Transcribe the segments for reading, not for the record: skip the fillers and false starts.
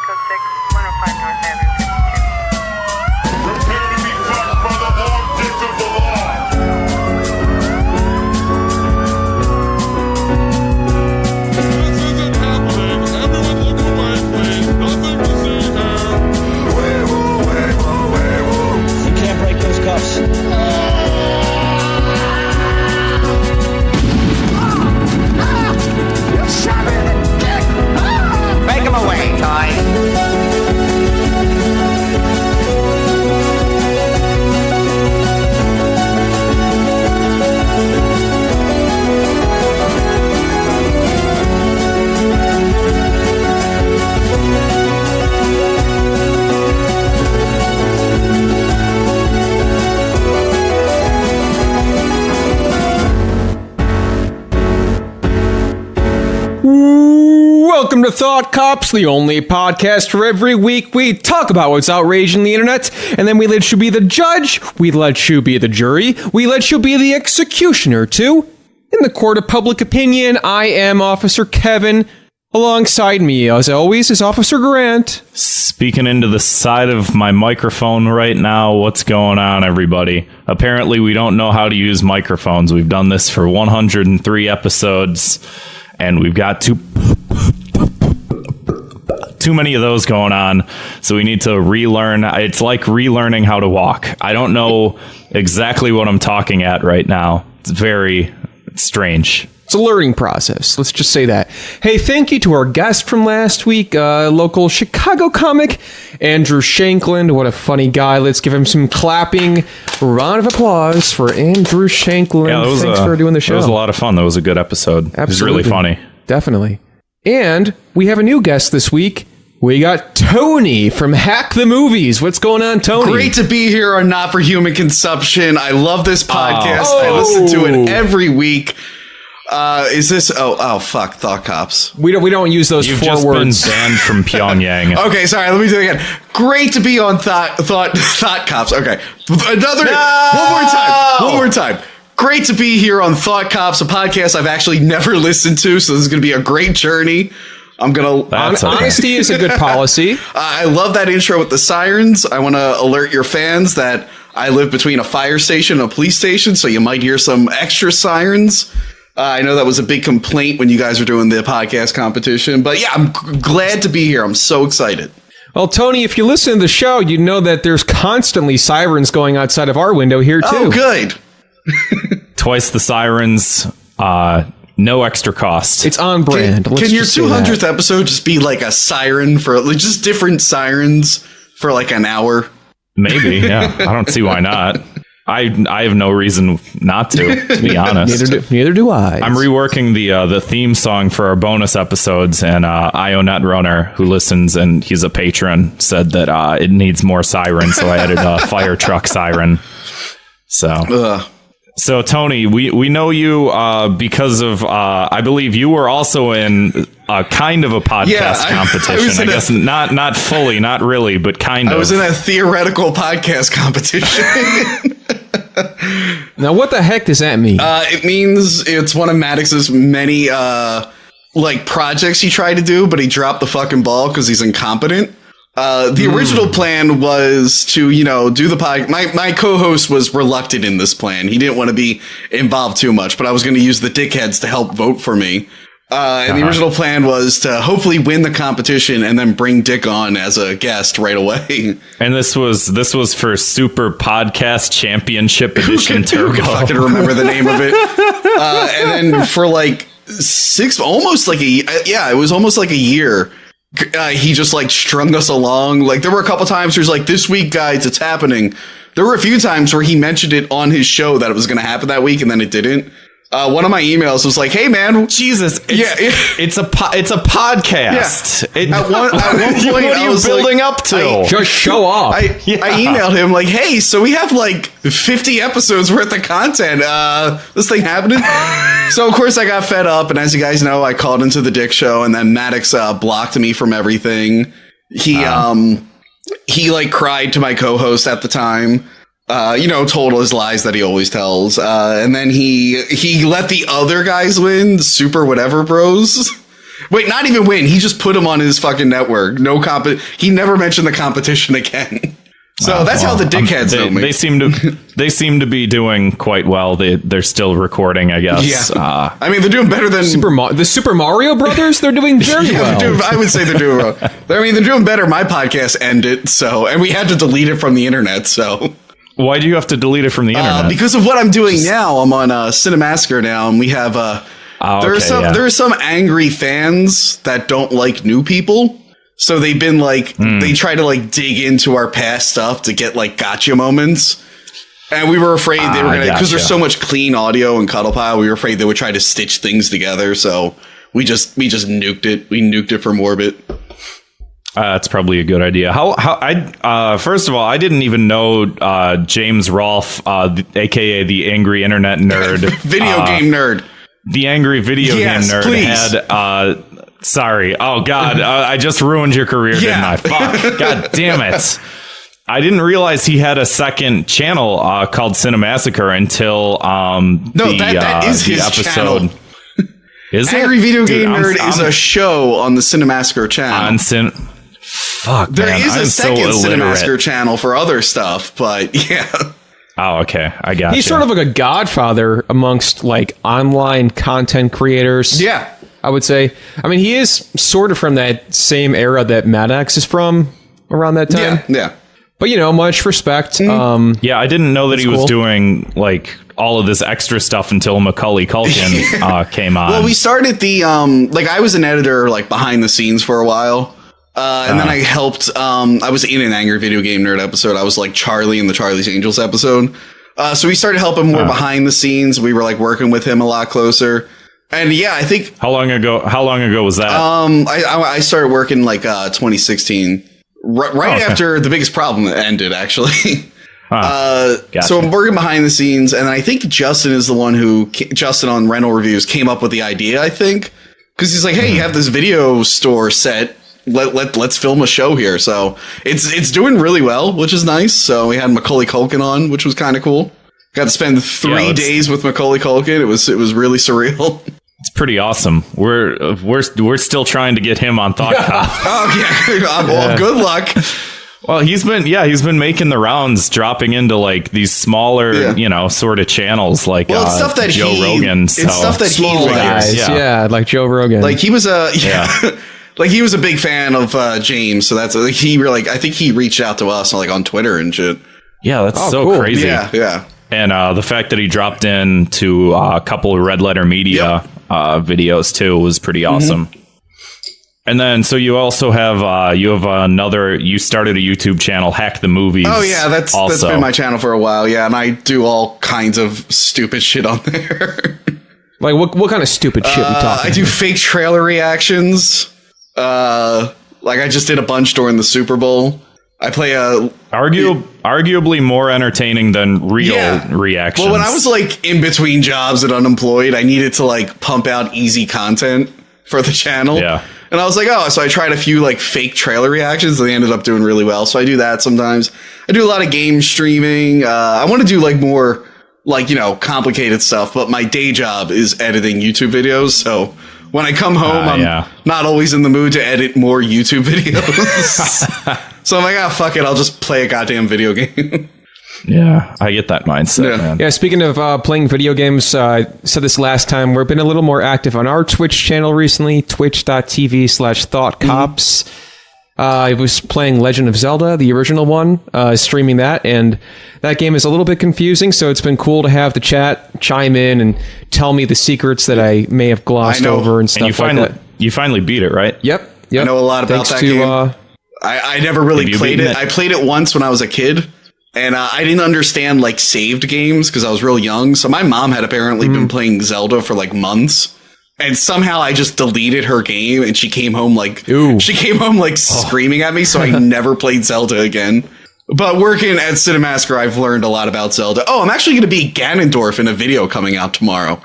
code 6, 105 North Avenue, 52. Prepare to be fucked by the object of the law. This isn't happening. Everyone look away, please. Nothing to see here. You can't break those cuffs. Make him away, Toy. Welcome to Thought Cops, the only podcast where every week we talk about what's outraging the internet, and then we let you be the judge, we let you be the jury, we let you be the executioner, too. In the court of public opinion, I am Officer Kevin. Alongside me, as always, is Officer Grant. Speaking into the side of my microphone right now, what's going on, everybody? Apparently, we don't know how to use microphones. We've done this for 103 episodes, and we've got too many of those going on, so we need to relearn. It's like relearning how to walk. I don't know exactly what I'm talking at right now. It's very strange. It's a learning process. Let's just say that. Hey, thank you to our guest from last week, local Chicago comic, Andrew Shanklin. What a funny guy. Let's give him some clapping. Round of applause for Andrew Shanklin. Yeah, Thanks for doing the show. It was a lot of fun. That was a good episode. Absolutely. It was really funny. Definitely. And we have a new guest this week. We got Tony from Hack the Movies. What's going on, Tony? Great to be here on Not for Human Consumption. I love this podcast. I listen to it every week. Is this? Oh, fuck! Thought Cops. We don't use those You've four just words. been banned from Pyongyang. Okay, sorry. Let me do it again. Great to be on Thought Cops. Okay, one more time. Great to be here on Thought Cops, a podcast I've actually never listened to, so this is going to be a great journey. I'm gonna. Honesty is a good policy. I love that intro with the sirens. I want to alert your fans that I live between a fire station and a police station, so you might hear some extra sirens. I know that was a big complaint when you guys were doing the podcast competition, but yeah, I'm glad to be here. I'm so excited. Well, Tony, if you listen to the show, you know that there's constantly sirens going outside of our window here, too. Oh, good. Twice the sirens, no extra cost. It's on brand. Can your 200th episode just be like a siren for like just different sirens for like an hour? Maybe, yeah. I don't see why not. I have no reason not to be honest. Neither do I. I'm reworking the theme song for our bonus episodes, and IO Runner, who listens and he's a patron, said that it needs more sirens, so I added a fire truck siren. So Tony, we know you because of I believe you were also in a kind of a podcast competition. I guess not fully, not really, but kind of. I was in a theoretical podcast competition. Now, what the heck does that mean? It means it's one of Maddox's many like projects he tried to do, but he dropped the fucking ball because he's incompetent. The original plan was to, do the podcast. My co-host was reluctant in this plan. He didn't want to be involved too much, but I was going to use the dickheads to help vote for me. And the original plan was to hopefully win the competition and then bring Dick on as a guest right away. And this was for Super Podcast Championship Edition Turbo. Who can fucking remember the name of it? And then for like it was almost like a year. He just like strung us along. Like there were a couple times where he's like, "This week, guys, it's happening." There were a few times where he mentioned it on his show that it was going to happen that week, and then it didn't. One of my emails was like, "Hey, man, Jesus, it's a podcast." Yeah. At one point, what are you building up to? Just show off. I emailed him like, "Hey, so we have like 50 episodes worth of content. This thing happening?" So of course I got fed up, and as you guys know, I called into the Dick Show, and then Maddox blocked me from everything. He like cried to my co-host at the time. Told his lies that he always tells. And then he let the other guys win, Super Whatever Bros. And then he like cried to my co-host at the time. Told his lies that he always tells. And then he let the other guys win, Super Whatever Bros. And then he like cried to my co-host at the time. Told his lies that he always tells. And then he let the other guys win, Super Whatever Bros. Wait, not even win. He just put him on his fucking network. No He never mentioned the competition again. So that's how the dickheads know me. They seem to be doing quite well. They're still recording, I guess. Yeah. I mean, they're doing better than the Super Mario Brothers. They're doing very well. I would say they're doing well. I mean, they're doing better. My podcast ended, and we had to delete it from the internet. So why do you have to delete it from the internet? Because of what I'm doing now. I'm on Cinemassacre now, and we have there are some angry fans that don't like new people. So they've been like, they try to like dig into our past stuff to get like gotcha moments. And we were afraid they were going to, because there's so much clean audio and cuddle pile, we were afraid they would try to stitch things together. So we just nuked it. We nuked it from orbit. That's probably a good idea. First of all, I didn't even know James Rolfe, aka the angry internet nerd, video game nerd, the angry video game nerd had, sorry. Oh, God. I just ruined your career, didn't I? Fuck. God damn it. I didn't realize he had a second channel called Cinemassacre until that is his episode. Channel. Is Angry it? Video Game Nerd is a show on the Cinemassacre channel. Fuck, there man, is a I'm second so Cinemassacre channel for other stuff, but yeah. Oh, okay. I got He's sort of like a godfather amongst like online content creators. Yeah. I would say. I mean, he is sort of from that same era that Maddox is from around that time. Yeah. But, much respect. Yeah, I didn't know that he was doing like all of this extra stuff until Macaulay Culkin came on. Well, we started the I was an editor like behind the scenes for a while. And then I helped. I was in an Angry Video Game Nerd episode. I was like Charlie in the Charlie's Angels episode. So we started helping more behind the scenes. We were like working with him a lot closer. And yeah, I think how long ago was that? I started working like 2016, right after the biggest problem that ended, actually. Gotcha. So I'm working behind the scenes, and I think Justin is the one Justin on Rental Reviews came up with the idea. I think because he's like, hey, you have this video store set. Let's film a show here. So it's doing really well, which is nice. So we had Macaulay Culkin on, which was kind of cool. Got to spend 3 days with Macaulay Culkin. It was really surreal. It's pretty awesome. We're still trying to get him on Thought Cop. Oh yeah. Well, good luck. Well, he's been making the rounds, dropping into like these smaller, sort of channels like it's stuff that Joe Rogan. It's stuff that small he guys, like Joe Rogan. Like he was like he was a big fan of James, so that's like I think he reached out to us like on Twitter and shit. Yeah, that's cool. crazy. Yeah. And the fact that he dropped into a couple of Red Letter Media videos too was pretty awesome. And then, so you also have you started a YouTube channel, Hack the Movies. Oh yeah, that's been my channel for a while. Yeah, and I do all kinds of stupid shit on there. Like what kind of stupid shit we talking? I do fake trailer reactions. Like I just did a bunch during the Super Bowl. I play arguably more entertaining than real reactions. Well, when I was like in between jobs and unemployed, I needed to like pump out easy content for the channel. Yeah. And I was like, so I tried a few like fake trailer reactions and they ended up doing really well. So I do that sometimes. I do a lot of game streaming. I want to do like more like, complicated stuff, but my day job is editing YouTube videos. So when I come home, I'm not always in the mood to edit more YouTube videos. So I'm like, fuck it. I'll just play a goddamn video game. Yeah, I get that mindset, man. Yeah, speaking of playing video games, I said this last time, we've been a little more active on our Twitch channel recently, twitch.tv/thoughtcops. I was playing Legend of Zelda, the original one, streaming that, and that game is a little bit confusing, so it's been cool to have the chat chime in and tell me the secrets that I may have glossed over and stuff like that. You finally beat it, right? Yep. I know a lot about that game. I never really played it. I played it once when I was a kid, and I didn't understand like saved games because I was real young. So my mom had apparently been playing Zelda for like months, and somehow I just deleted her game, and she came home like screaming at me. So I never played Zelda again. But working at Cinemassacre, I've learned a lot about Zelda. Oh, I'm actually going to be Ganondorf in a video coming out tomorrow.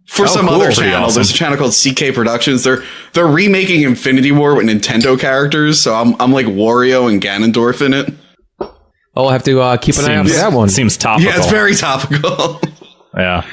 For some other channel. Awesome. There's a channel called CK Productions. They're remaking Infinity War with Nintendo characters, so I'm like Wario and Ganondorf in it. I'll have to keep an eye out for that one. Seems topical. Yeah, it's very topical. Yeah.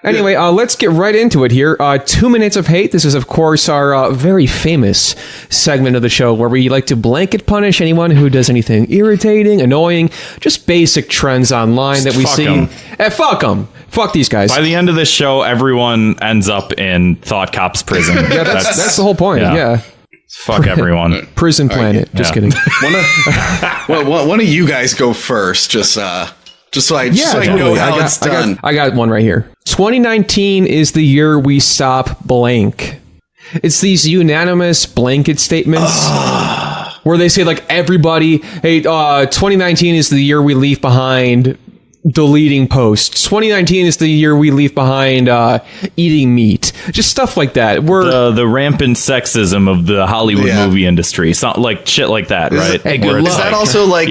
Anyway, let's get right into it here. 2 minutes of hate. This is, of course, our very famous segment of the show where we like to blanket punish anyone who does anything irritating, annoying, just basic trends online that we fuck see. 'em. Fuck them. Fuck these guys. By the end of this show, everyone ends up in Thought Cop's prison. Yeah, that's the whole point. Yeah. Fuck everyone. Prison planet. Just kidding. One of you guys go first, just so I know how it's done. I got one right here. 2019 is the year we stop blank. It's these unanimous blanket statements where they say, like, everybody, hey, 2019 is the year we leave behind deleting posts. 2019 is the year we leave behind eating meat. Just stuff like that. The rampant sexism of the Hollywood movie industry. Something like shit like that, right? Hey, good Is that also like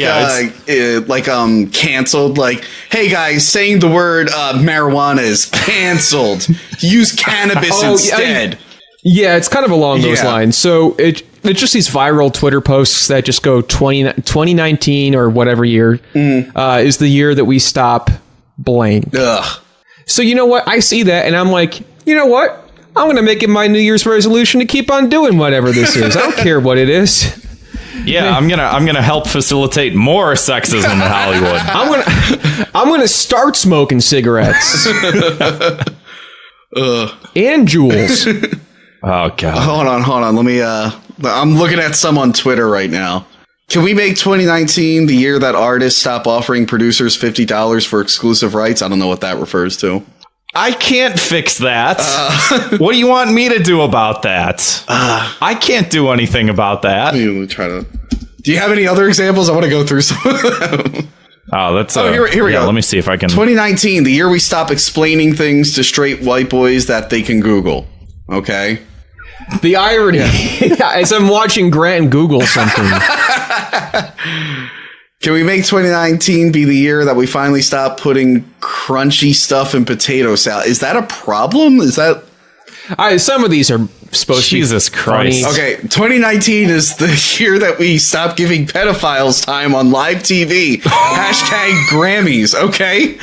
canceled? Like, hey guys, saying the word marijuana is canceled. Use cannabis instead. Yeah, it's kind of along those lines. So it's just these viral Twitter posts that just go 2019 or whatever year is the year that we stop blank. Ugh. So you know what? I see that and I'm like, you know what? I'm going to make it my New Year's resolution to keep on doing whatever this is. I don't care what it is. Yeah, I'm gonna help facilitate more sexism in Hollywood. I'm gonna start smoking cigarettes and jewels. Oh god. Hold on. Let me I'm looking at some on Twitter right now. Can we make 2019 the year that artists stop offering producers $50 for exclusive rights? I don't know what that refers to. I can't fix that. What do you want me to do about that? I can't do anything about that. Let me try to. Do you have any other examples? I want to go through some of them. Oh, that's here we go. Let me see if I can. 2019, the year we stop explaining things to straight white boys that they can Google. Okay. The irony as I'm watching Grant Google something. Can we make 2019 be the year that we finally stop putting crunchy stuff in potato salad? Is that a problem? Is that... some of these are supposed Jesus to be Christ. funny. Okay, 2019 is the year that we stop giving pedophiles time on live TV. Hashtag Grammys, okay?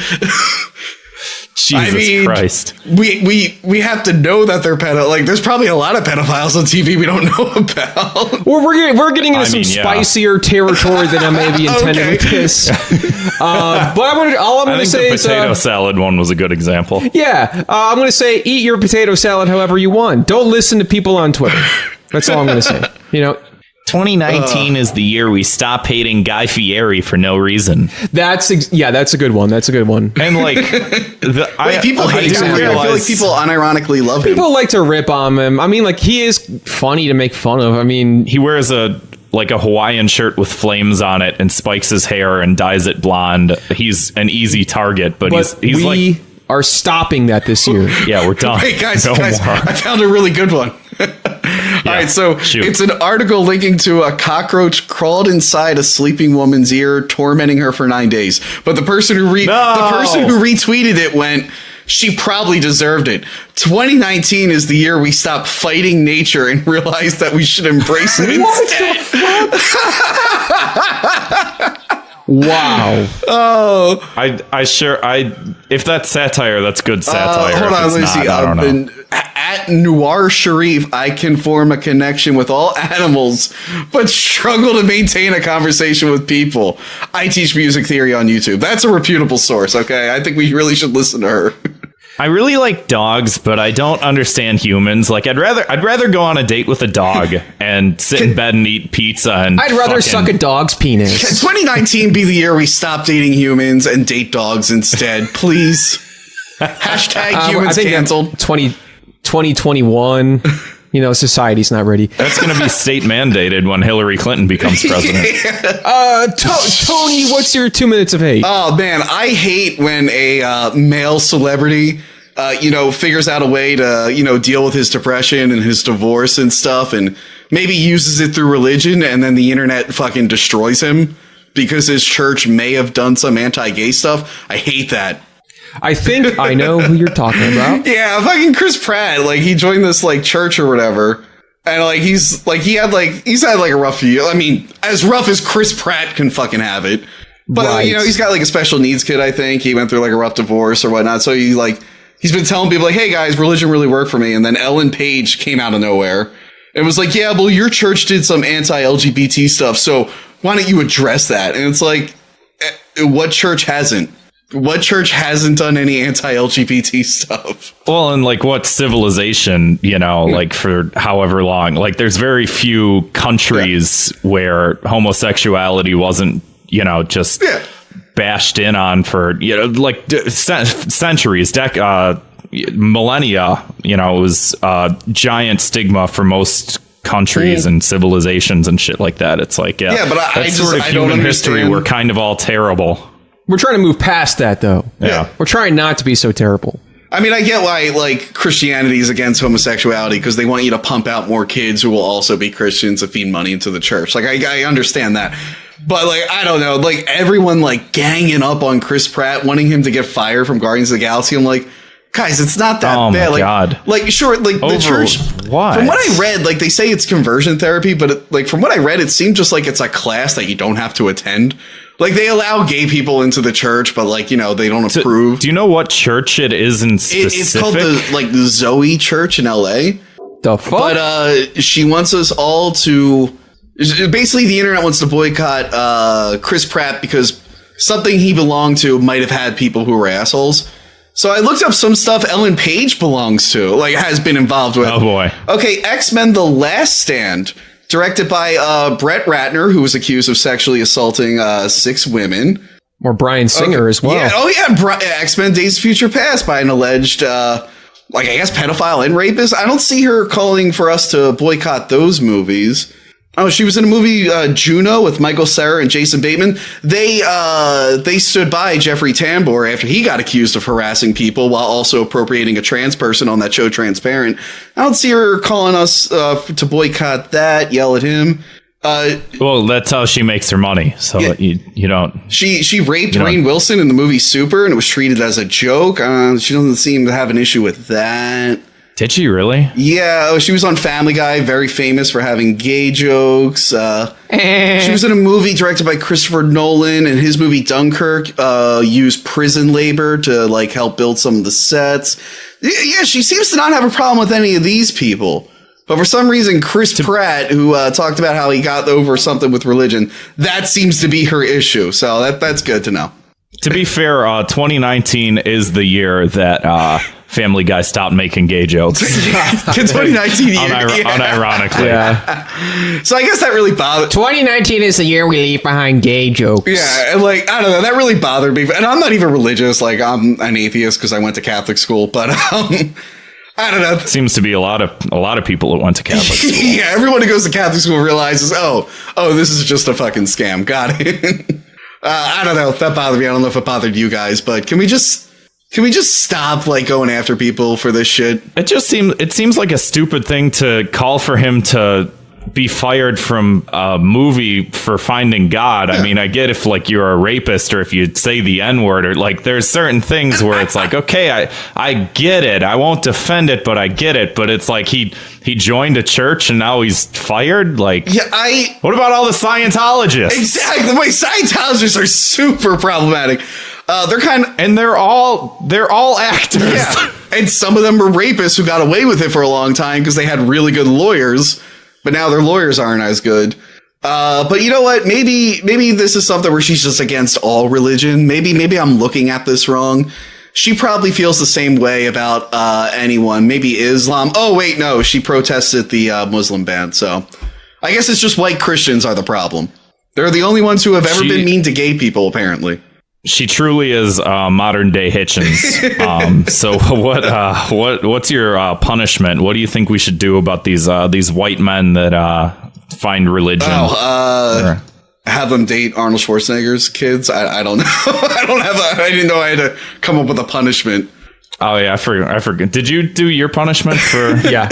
Jesus Christ. We have to know that they're pedo. Like, there's probably a lot of pedophiles on TV we don't know about. Well, we're getting into some spicier territory than I maybe intended with this. But all I'm going to say is... the potato salad one was a good example. Yeah, I'm going to say eat your potato salad however you want. Don't listen to people on Twitter. That's all I'm going to say. You know... 2019 is the year we stop hating Guy Fieri for no reason. That's a good one. That's a good one. And like, people hate him. I feel like people unironically love him. People like to rip on him. I mean, like, he is funny to make fun of. I mean, he wears a Hawaiian shirt with flames on it and spikes his hair and dyes it blonde. He's an easy target, but he's we are stopping that this year. Yeah, we're done. Hey guys, I found a really good one. All right, so it's an article linking to a cockroach crawled inside a sleeping woman's ear, tormenting her for 9 days. But the person who retweeted it went, she probably deserved it. 2019 is the year we stop fighting nature and realize that we should embrace it instead. Wow. Oh. If that's satire, that's good satire. Hold on, let me see. I don't know. At Noir Sharif, I can form a connection with all animals, but struggle to maintain a conversation with people. I teach music theory on YouTube. That's a reputable source, okay? I think we really should listen to her. I really like dogs, but I don't understand humans. Like, I'd rather go on a date with a dog and sit in bed and eat pizza. And I'd rather suck a dog's penis. Can 2019 be the year we stop dating humans and date dogs instead, please? Hashtag humans canceled. 2021. You know, society's not ready. That's going to be state mandated when Hillary Clinton becomes president. Tony, what's your 2 minutes of hate? Oh, man, I hate when a male celebrity, figures out a way to, deal with his depression and his divorce and stuff, and maybe uses it through religion, and then the internet fucking destroys him because his church may have done some anti-gay stuff. I hate that. I think I know who you're talking about. Yeah, fucking Chris Pratt. Like, he joined this like church or whatever, and like he's had a rough year. I mean, as rough as Chris Pratt can fucking have it. But right. he's got like a special needs kid. I think he went through like a rough divorce or whatnot. So he like he's been telling people like, hey guys, religion really worked for me. And then Ellen Page came out of nowhere and was like, yeah, well, your church did some anti-LGBT stuff, so why don't you address that? And it's like, what church hasn't? What church hasn't done any anti-LGBT stuff? Well, and like what civilization, like for however long, like there's very few countries where homosexuality wasn't, just bashed in on for, like centuries, millennia, it was a giant stigma for most countries and civilizations and shit like that. It's like, but that's sort of human history. We're kind of all terrible. We're trying to move past that, though. Yeah. We're trying not to be so terrible. I mean, I get why, like, Christianity is against homosexuality because they want you to pump out more kids who will also be Christians to feed money into the church. Like, I understand that. But, like, I don't know. Like, everyone, like, ganging up on Chris Pratt, wanting him to get fired from Guardians of the Galaxy. I'm like, guys, it's not that bad. My God. Like, sure, like, the church... What? From what I read, like, they say it's conversion therapy, but, like, from what I read, it seemed just like it's a class that you don't have to attend. Like, they allow gay people into the church, but, like, they don't approve. Do you know what church it is in specific? It's called the Zoe Church in LA. The fuck? But she wants us all to... Basically, the internet wants to boycott Chris Pratt because something he belonged to might have had people who were assholes. So I looked up some stuff Ellen Page belongs to, like, has been involved with. Oh, boy. Okay, X-Men The Last Stand... Directed by Brett Ratner, who was accused of sexually assaulting 6 women. Or Bryan Singer as well. Yeah, X-Men Days of Future Past by an alleged, pedophile and rapist. I don't see her calling for us to boycott those movies. Oh, she was in a movie, Juno, with Michael Cera and Jason Bateman. They stood by Jeffrey Tambor after he got accused of harassing people while also appropriating a trans person on that show Transparent. I don't see her calling us to boycott that, yell at him. Well, that's how she makes her money. So you don't. She raped Rainn Wilson in the movie Super, and it was treated as a joke. She doesn't seem to have an issue with that. Did she really? Yeah, she was on Family Guy, very famous for having gay jokes. She was in a movie directed by Christopher Nolan, and his movie Dunkirk used prison labor to like help build some of the sets. Yeah, she seems to not have a problem with any of these people. But for some reason, Chris Pratt, who talked about how he got over something with religion, that seems to be her issue. So that's good to know. To be fair, 2019 is the year that Family Guy stopped making gay jokes. 2019 year. Unironically. Yeah. So I guess that really bothered. 2019 is the year we leave behind gay jokes. Yeah, and like, I don't know, that really bothered me. And I'm not even religious. Like, I'm an atheist because I went to Catholic school. But I don't know. Seems to be a lot of people that went to Catholic school. Yeah, everyone who goes to Catholic school realizes, oh, this is just a fucking scam. Got it. I don't know if that bothered me. I don't know if it bothered you guys, but can we just stop like going after people for this shit? It seems like a stupid thing to call for him to be fired from a movie for finding God. I mean, I get if like you're a rapist or if you say the N-word or like there's certain things where it's like, okay, I get it. I won't defend it, but I get it. But it's like he joined a church and now he's fired. Like, what about all the Scientologists? Exactly. The way Scientologists are super problematic. They're all actors. Yeah. And some of them were rapists who got away with it for a long time because they had really good lawyers. But now their lawyers aren't as good. But you know what? Maybe this is something where she's just against all religion. Maybe I'm looking at this wrong. She probably feels the same way about anyone. Maybe Islam. Oh, wait, no. She protested the Muslim ban. So I guess it's just white Christians are the problem. They're the only ones who have ever been mean to gay people, apparently. She truly is modern day Hitchens. So what's your punishment? What do you think we should do about these white men that find religion? Have them date Arnold Schwarzenegger's kids? I don't know. I didn't know I had to come up with a punishment. Oh yeah, I forget. Did you do your punishment for? Yeah.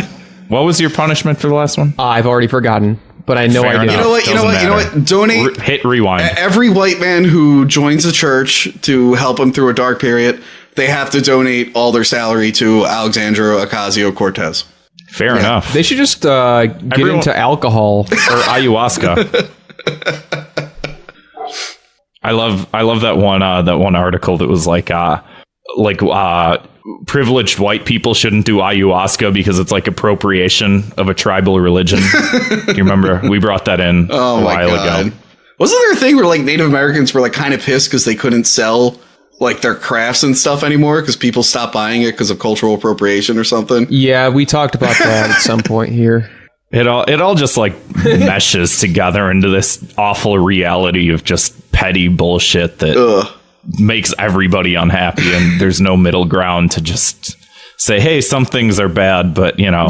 What was your punishment for the last one? I've already forgotten. But I know I did. You know what? Donate. Hit rewind. Every white man who joins the church to help him through a dark period, they have to donate all their salary to Alexandra Ocasio-Cortez. Fair enough. They should just get into alcohol or ayahuasca. I love that one article that was like privileged white people shouldn't do ayahuasca because it's like appropriation of a tribal religion. You remember we brought that in a while ago. Wasn't there a thing where like Native Americans were like kind of pissed because they couldn't sell like their crafts and stuff anymore because people stopped buying it because of cultural appropriation or something? Yeah, we talked about that at some point here. It all just like meshes together into this awful reality of just petty bullshit that makes everybody unhappy, and there's no middle ground to just say, hey, some things are bad, but you know,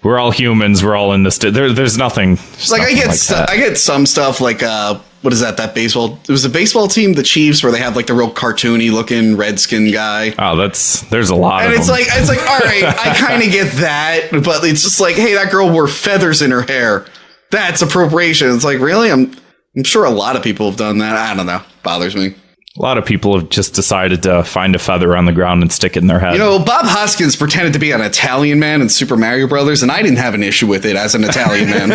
we're all humans, we're all in this. There's nothing. Like I get some stuff like what is that baseball? It was a baseball team, the Chiefs, where they have like the real cartoony looking Redskin guy. Oh, there's a lot and of it's them. It's like, all right, I kind of get that, but it's just like, hey, that girl wore feathers in her hair. That's appropriation. It's like, really? I'm sure a lot of people have done that. I don't know. Bothers me. A lot of people have just decided to find a feather on the ground and stick it in their head. You know, Bob Hoskins pretended to be an Italian man in Super Mario Brothers, and I didn't have an issue with it as an Italian man.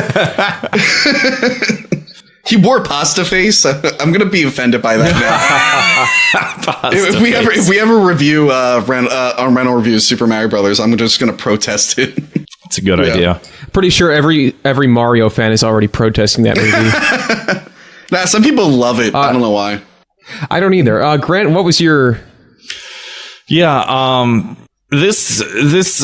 He wore pasta face. I'm going to be offended by that now. If we ever review on rental reviews Super Mario Brothers, I'm just going to protest it. It's a good idea. Pretty sure every Mario fan is already protesting that movie. Nah, some people love it. I don't know why. I don't either. Grant, what was your... Yeah, this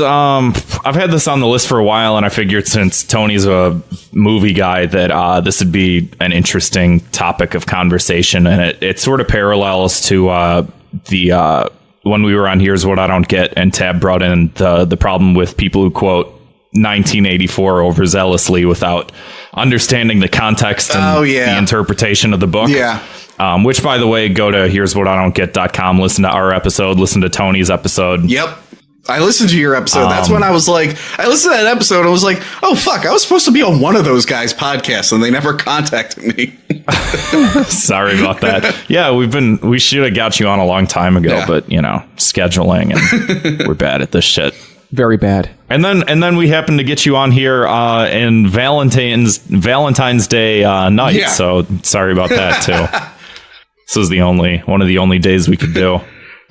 I've had this on the list for a while, and I figured since Tony's a movie guy that this would be an interesting topic of conversation, and it sort of parallels to the when we were on Here's What I Don't Get, and Tab brought in the problem with people who quote 1984 overzealously without understanding the context and the interpretation of the book. Yeah. Which, by the way, go to here'swhatidon'tget.com, listen to our episode, listen to Tony's episode. Yep. I listened to your episode. That's when I was like, I listened to that episode and I was like, oh, fuck, I was supposed to be on one of those guys' podcasts and they never contacted me. Sorry about that. Yeah, we should have got you on a long time ago, but, you know, scheduling, and we're bad at this shit. Very bad. And then we happened to get you on here in Valentine's Day night. Yeah. So sorry about that too. This was one of the only days we could do.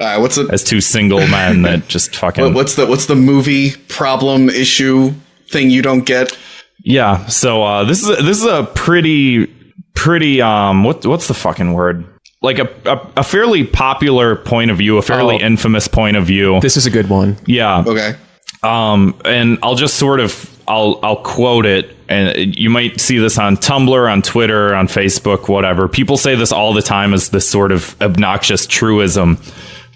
As two single men that just fucking. What's the movie problem issue thing you don't get? Yeah. So this is a pretty what's the fucking word? Like a fairly popular point of view, a fairly infamous point of view. This is a good one. Yeah. Okay. And I'll just sort of I'll quote it, and you might see this on Tumblr, on Twitter, on Facebook, whatever. People say this all the time as this sort of obnoxious truism,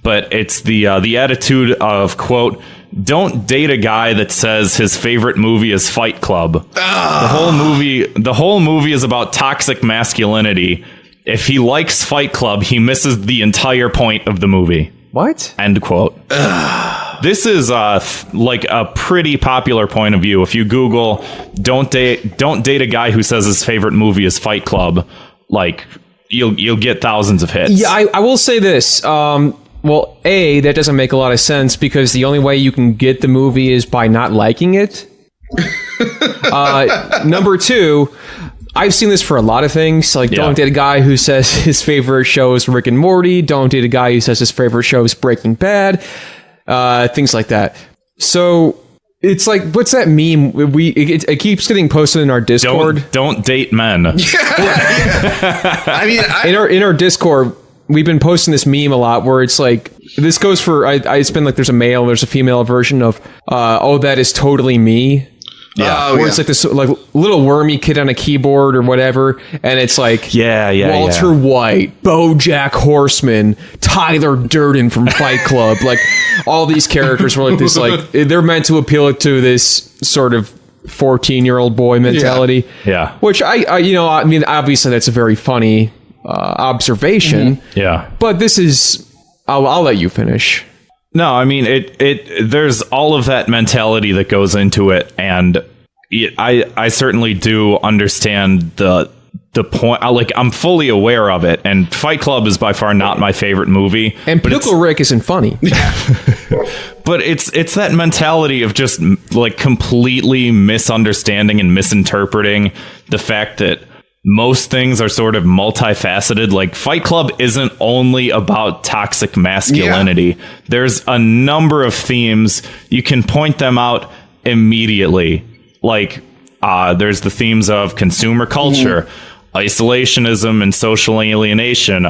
but it's the attitude of, quote, don't date a guy that says his favorite movie is Fight Club. The whole movie is about toxic masculinity. If he likes Fight Club, he misses the entire point of the movie. What? End quote. This is like a pretty popular point of view. If you Google don't date a guy who says his favorite movie is Fight Club, like you'll get thousands of hits. Yeah, I will say this. Well, A, that doesn't make a lot of sense because the only way you can get the movie is by not liking it. Number two, I've seen this for a lot of things. Like, don't date a guy who says his favorite show is Rick and Morty. Don't date a guy who says his favorite show is Breaking Bad. Things like that. So it's like, what's that meme? It keeps getting posted in our Discord. Don't date men. I mean, in our Discord, we've been posting this meme a lot where it's like, this goes for, it's been like, there's a male, there's a female version of, oh, that is totally me. Yeah. Where it's like this like little wormy kid on a keyboard or whatever, and it's like Walter White, BoJack Horseman, Tyler Durden from Fight Club, like all these characters were like this, like they're meant to appeal to this sort of 14-year-old boy mentality. Yeah. Which I I mean, obviously that's a very funny observation. Mm-hmm. Yeah. But this is, I'll let you finish. No, I mean, there's all of that mentality that goes into it, and I certainly do understand the point. Like, I'm fully aware of it, and Fight Club is by far not my favorite movie. And Pickle Rick isn't funny. But it's that mentality of just, like, completely misunderstanding and misinterpreting the fact that most things are sort of multifaceted. Like Fight Club isn't only about toxic masculinity. Yeah. There's a number of themes. You can point them out immediately. Like there's the themes of consumer culture, isolationism and social alienation,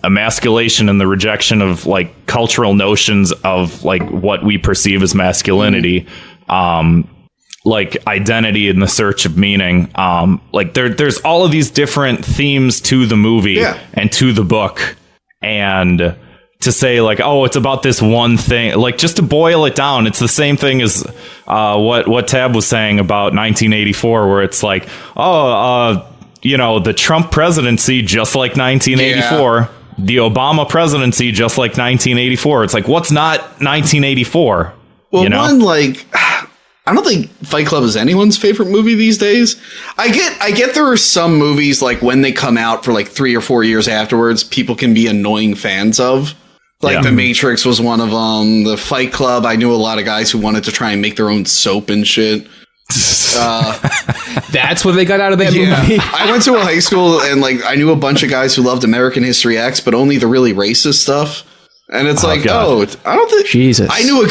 emasculation and the rejection of like cultural notions of like what we perceive as masculinity. Like identity in the search of meaning. Like there's all of these different themes to the movie and to the book. And to say like, oh, it's about this one thing, like just to boil it down, it's the same thing as what Tab was saying about 1984, where it's like, the Trump presidency, just like 1984. Yeah. The Obama presidency, just like 1984. It's like, what's not 1984? Well, one, like, I don't think Fight Club is anyone's favorite movie these days. I get there are some movies, like, when they come out for, like, 3 or 4 years afterwards, people can be annoying fans of. Like, The Matrix was one of them. The Fight Club, I knew a lot of guys who wanted to try and make their own soap and shit. That's what they got out of that movie. I went to a high school, and, like, I knew a bunch of guys who loved American History X, but only the really racist stuff. And it's I don't think... Jesus. I knew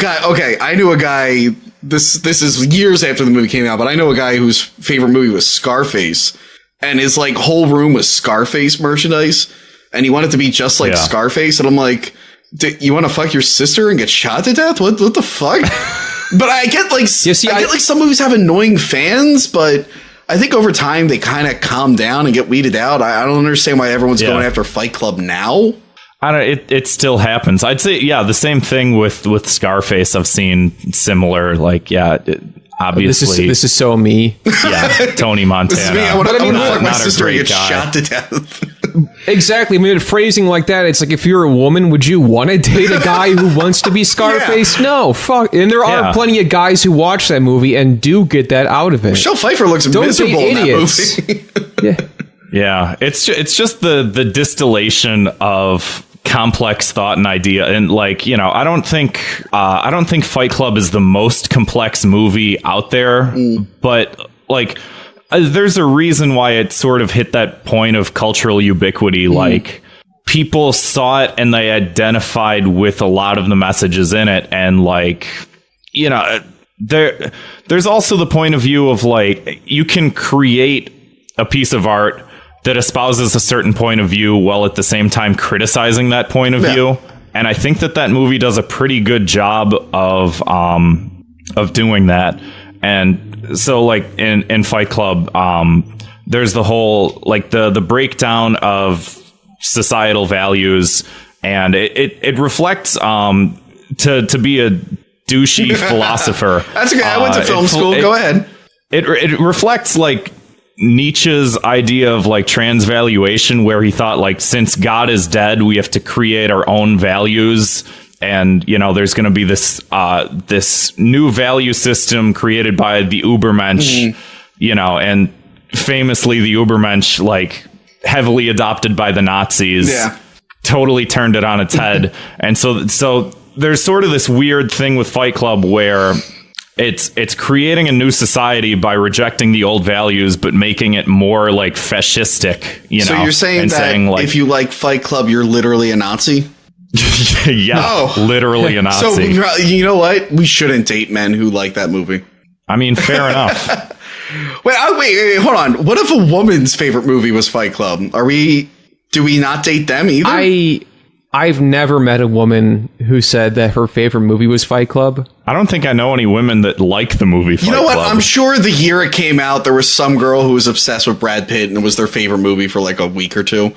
a guy... This is years after the movie came out, but I know a guy whose favorite movie was Scarface, and his like whole room was Scarface merchandise, and he wanted to be just like Scarface, and I'm like, you want to fuck your sister and get shot to death? What the fuck? But I get like, I get like some movies have annoying fans, but I think over time they kind of calm down and get weeded out. I don't understand why everyone's going after Fight Club now. It still happens. I'd say, the same thing with Scarface. I've seen similar, like, obviously. This is so me. Yeah, Tony Montana. This is me. I want to fuck my sister and get shot to death. Exactly. I mean, phrasing like that, it's like, if you're a woman, would you want to date a guy who wants to be Scarface? No, fuck. And there are plenty of guys who watch that movie and do get that out of it. Michelle Pfeiffer looks miserable in that movie. Yeah, it's just the distillation of complex thought and idea, and like, I don't think Fight Club is the most complex movie out there, but like there's a reason why it sort of hit that point of cultural ubiquity. Like, people saw it and they identified with a lot of the messages in it, and like, there's also the point of view of like, you can create a piece of art that espouses a certain point of view while at the same time criticizing that point of view. And I think that movie does a pretty good job of doing that. And so like in Fight Club, there's the whole, like the breakdown of societal values, and it reflects, to be a douchey philosopher. That's okay. I went to film school. Go ahead. It reflects like Nietzsche's idea of like transvaluation, where he thought like, since God is dead, we have to create our own values, and there's going to be this new value system created by the Übermensch, and famously the Übermensch, like heavily adopted by the Nazis, totally turned it on its head. And so there's sort of this weird thing with Fight Club where it's creating a new society by rejecting the old values, but making it more like fascistic, So you're saying that like, if you like Fight Club, you're literally a Nazi? Literally a Nazi. So you know what? We shouldn't date men who like that movie. I mean, fair enough. Wait, hold on. What if a woman's favorite movie was Fight Club? Do we not date them either? I've never met a woman who said that her favorite movie was Fight Club. I don't think I know any women that like the movie Fight Club. You know what? I'm sure the year it came out, there was some girl who was obsessed with Brad Pitt and it was their favorite movie for like a week or two.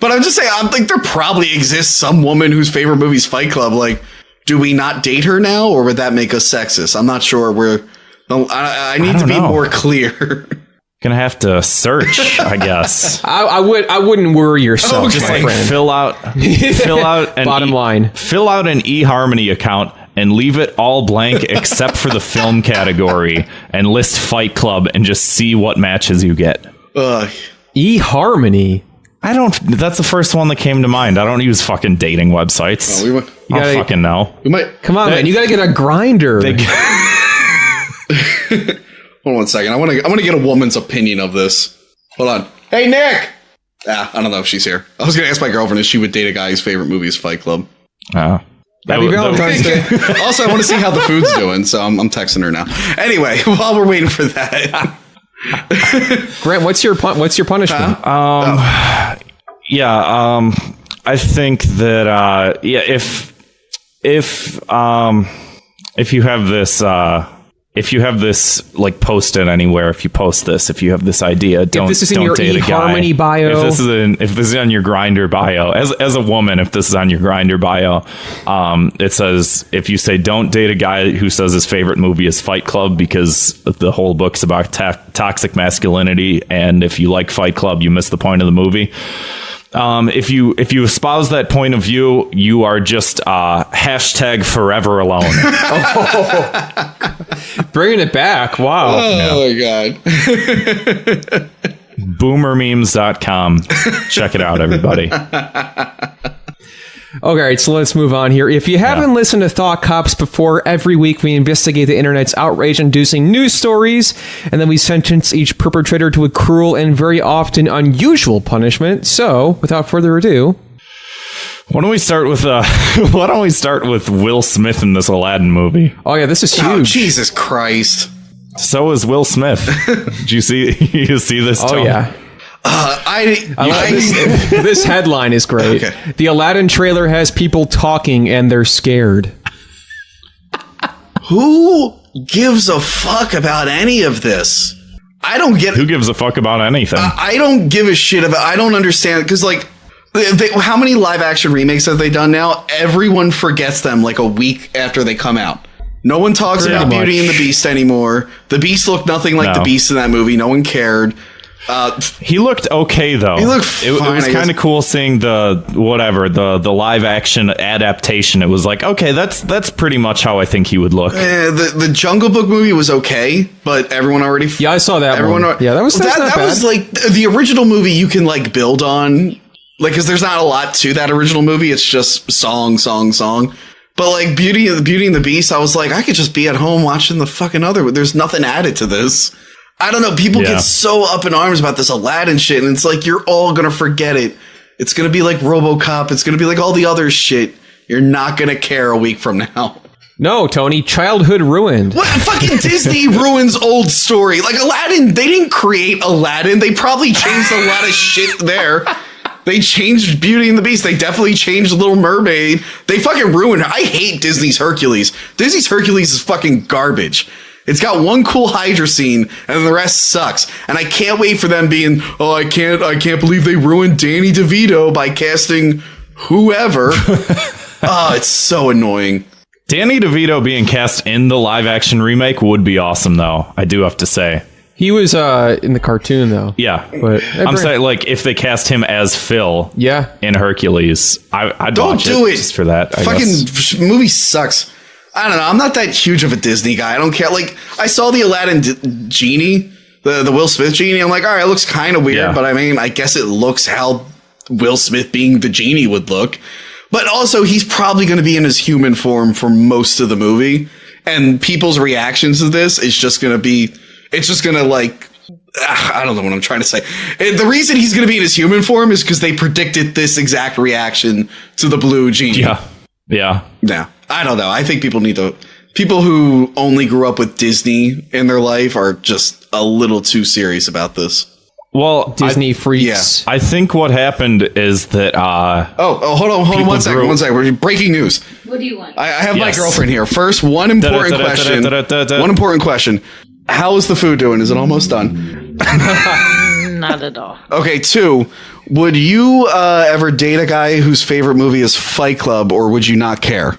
But I'm just saying, I think there probably exists some woman whose favorite movie is Fight Club. Like, do we not date her now, or would that make us sexist? I'm not sure. I need to be more clear. Gonna have to search, I guess. I wouldn't worry yourself. Just like fill out an bottom line. Fill out an eHarmony account and leave it all blank except for the film category, and list Fight Club and just see what matches you get. eHarmony. That's the first one that came to mind. I don't use fucking dating websites. I don't fucking know. Come on, man. You gotta get a grinder. Hold on 1 second. I want to get a woman's opinion of this. Hold on. Hey, Nick! I don't know if she's here. I was going to ask my girlfriend if she would date a guy whose favorite movie is Fight Club. Happy Valentine's Day. Also, I want to see how the food's doing, so I'm texting her now. Anyway, while we're waiting for that. Grant, what's your punishment? I think that if you have this like post it anywhere, if you post this, if you have this idea, don't this is in don't your date a guy. eHarmony bio. If this is on your Grindr bio, as a woman, if this is on your Grindr bio, it says, if you say don't date a guy who says his favorite movie is Fight Club because the whole book's about toxic masculinity, and if you like Fight Club, you miss the point of the movie. If you espouse that point of view, you are just hashtag forever alone. Bringing it back. Wow. Oh, my God. Boomermemes.com. Check it out, everybody. Okay, all right, so let's move on here. If you haven't listened to Thought Cops before, every week we investigate the internet's outrage-inducing news stories, and then we sentence each perpetrator to a cruel and very often unusual punishment. So, without further ado, Why don't we start with Will Smith in this Aladdin movie? oh yeah, this is huge. Oh, Jesus Christ. So is Will Smith. Did you see this? Oh Tony? yeah. I like this headline is great. Okay. The Aladdin trailer has people talking and they're scared. Who gives a fuck about any of this? I don't get. Who gives a fuck about anything? I don't give a shit about. I don't understand because like, how many live action remakes have they done now? Everyone forgets them like a week after they come out. No one talks about Beauty and the Beast anymore. The Beast looked nothing like the Beast in that movie. No one cared. He looked okay though. He looked fine, it was kind of cool seeing the live action adaptation. It was like, okay, that's pretty much how I think he would look. The Jungle Book movie was okay, but everyone already. Yeah, I saw that one. Yeah, that was that was like the original movie. You can like build on, like, because there's not a lot to that original movie. It's just song. But like Beauty and the Beast, I was like, I could just be at home watching the fucking other. There's nothing added to this. I don't know. People get so up in arms about this Aladdin shit, and it's like, you're all going to forget it. It's going to be like RoboCop. It's going to be like all the other shit. You're not going to care a week from now. No, Tony, childhood ruined. What? Fucking Disney ruins old story. Like Aladdin, they didn't create Aladdin. They probably changed a lot of shit there. They changed Beauty and the Beast. They definitely changed Little Mermaid. They fucking ruined her. I hate Disney's Hercules. Disney's Hercules is fucking garbage. It's got one cool Hydra scene, and the rest sucks. And I can't wait for them being, oh, I can't believe they ruined Danny DeVito by casting whoever. Oh, it's so annoying. Danny DeVito being cast in the live action remake would be awesome, though. I do have to say. He was in the cartoon, though. Yeah, but I'm saying, like, if they cast him as Phil, in Hercules, I'd Don't watch do it just for that. I fucking guess. movie sucks. I don't know. I'm not that huge of a Disney guy. I don't care. Like, I saw the Aladdin Genie, the Will Smith Genie. I'm like, all right, it looks kind of weird, but I mean, I guess it looks how Will Smith being the Genie would look. But also, he's probably going to be in his human form for most of the movie. And people's reactions to this is just going to be, it's just going to like, I don't know what I'm trying to say. The reason he's going to be in his human form is because they predicted this exact reaction to the Blue Genie. Yeah. I don't know. I think people who only grew up with Disney in their life are just a little too serious about this. Well, Disney freaks. I think what happened is that. Hold on, one second. We're breaking news. What do you want? I have my girlfriend here. First, one important question. How is the food doing? Is it almost done? Not at all. Okay, 2. Would you ever date a guy whose favorite movie is Fight Club, or would you not care?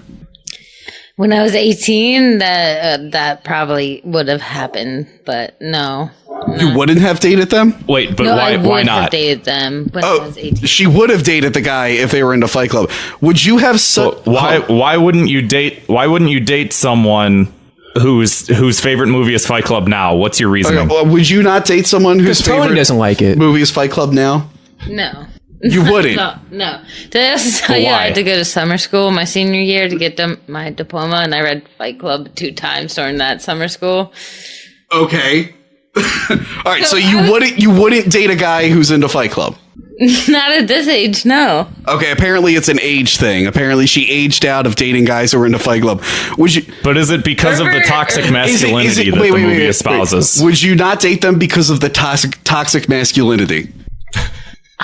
When I was 18, that probably would have happened, but no. You wouldn't have dated them? Wait, but No, why I would not? have dated them when I was 18. She would have dated the guy if they were into Fight Club. Would you have why wouldn't you date someone whose favorite movie is Fight Club now? What's your reasoning? Okay, well, would you not date someone whose Tony favorite doesn't like it. movie is Fight Club now? No. You wouldn't? No. Did I also tell you I had to go to summer school my senior year to get my diploma, and I read Fight Club 2 times during that summer school? Okay. All right, so you wouldn't date a guy who's into Fight Club. Not at this age, no. Okay, apparently it's an age thing. Apparently she aged out of dating guys who are into Fight Club. Would you? But is it because of the toxic masculinity that the movie espouses? Would you not date them because of the toxic masculinity?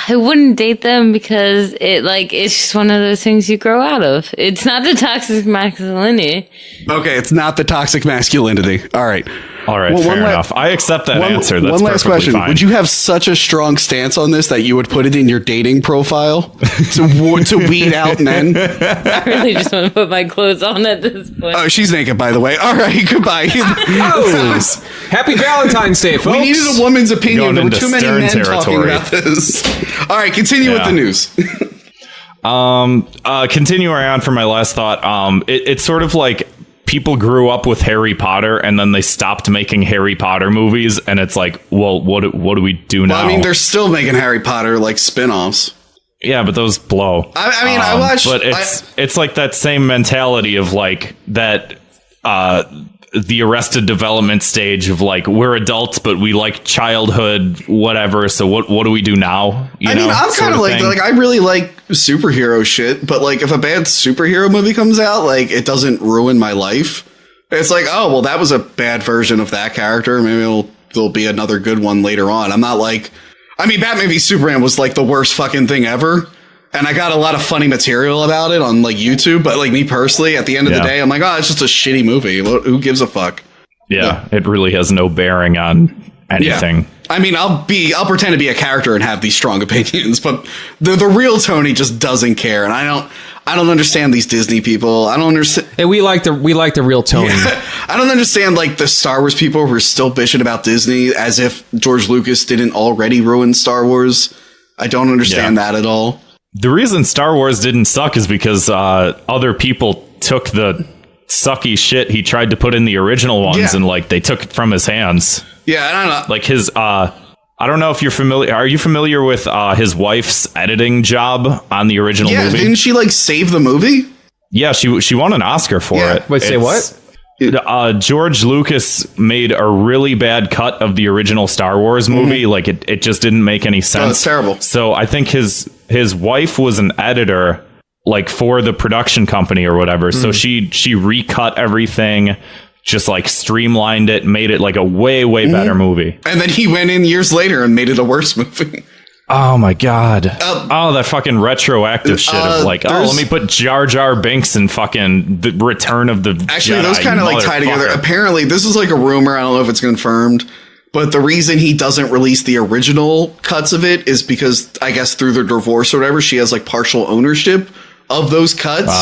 I wouldn't date them because it's just one of those things you grow out of. It's not the toxic masculinity. Okay, it's not the toxic masculinity. All right. Well, fair enough. I accept that answer. That's one last question. Fine. Would you have such a strong stance on this that you would put it in your dating profile to weed out men? I really just want to put my clothes on at this point. Oh, she's naked, by the way. All right, goodbye. Happy Valentine's Day, folks. We needed a woman's opinion. There were Going too many into men stern talking territory. about this. All right, continue with the news. Continuing on for my last thought, it's sort of like people grew up with Harry Potter and then they stopped making Harry Potter movies, and it's like, well, what do we do now? Well, I mean, they're still making Harry Potter like spin-offs. Yeah, but those blow. I mean, I watched, but it's like that same mentality of like that. The Arrested Development stage of like, we're adults, but we like childhood, whatever. So what do we do now? I mean, I'm kind of like I really like superhero shit, but like if a bad superhero movie comes out, like it doesn't ruin my life. It's like, oh, well, that was a bad version of that character. Maybe there'll be another good one later on. I'm not like, I mean, Batman v Superman was like the worst fucking thing ever. And I got a lot of funny material about it on like YouTube, but like me personally, at the end of the day, I'm like, oh, it's just a shitty movie. Who gives a fuck? Yeah, it really has no bearing on anything. Yeah. I mean, I'll pretend to be a character and have these strong opinions, but the real Tony just doesn't care, and I don't understand these Disney people. I don't understand. Hey, we like the real Tony. Yeah. I don't understand like the Star Wars people who are still bitching about Disney as if George Lucas didn't already ruin Star Wars. I don't understand that at all. The reason Star Wars didn't suck is because other people took the sucky shit he tried to put in the original ones and like they took it from his hands. Yeah, I don't know. Like his I don't know if you're familiar. Are you familiar with his wife's editing job on the original movie? Didn't she like save the movie? Yeah, she won an Oscar for it. Wait, say what? George Lucas made a really bad cut of the original Star Wars movie. Like it just didn't make any sense. Oh, it's terrible. So I think his wife was an editor like for the production company or whatever. So she recut everything, just like streamlined it, made it like a way better movie. And then he went in years later and made it a worse movie. Oh my god! That fucking retroactive shit of like, let me put Jar Jar Binks in fucking the Return of the Actually, Jedi, those kind of like tie together. Apparently, this is like a rumor. I don't know if it's confirmed, but the reason he doesn't release the original cuts of it is because I guess through their divorce or whatever, she has like partial ownership of those cuts.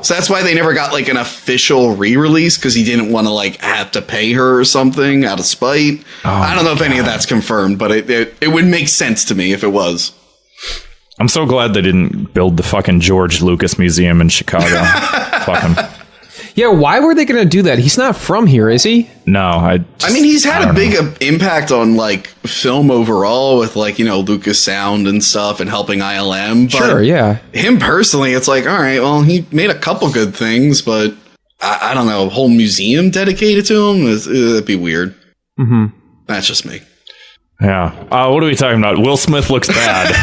So that's why they never got like an official re-release, because he didn't want to like have to pay her or something out of spite. I don't know if any of that's confirmed, but it would make sense to me if it was. I'm so glad they didn't build the fucking George Lucas Museum in Chicago. Fuck him. Yeah, why were they going to do that? He's not from here, is he? No, I mean, he's had a big impact on like film overall with like, you know, Lucas Sound and stuff and helping ILM. But sure, yeah. Him personally, it's like, all right, well, he made a couple good things, but I don't know, a whole museum dedicated to him, it'd be weird. Mm-hmm. That's just me. Yeah. What are we talking about? Will Smith looks bad.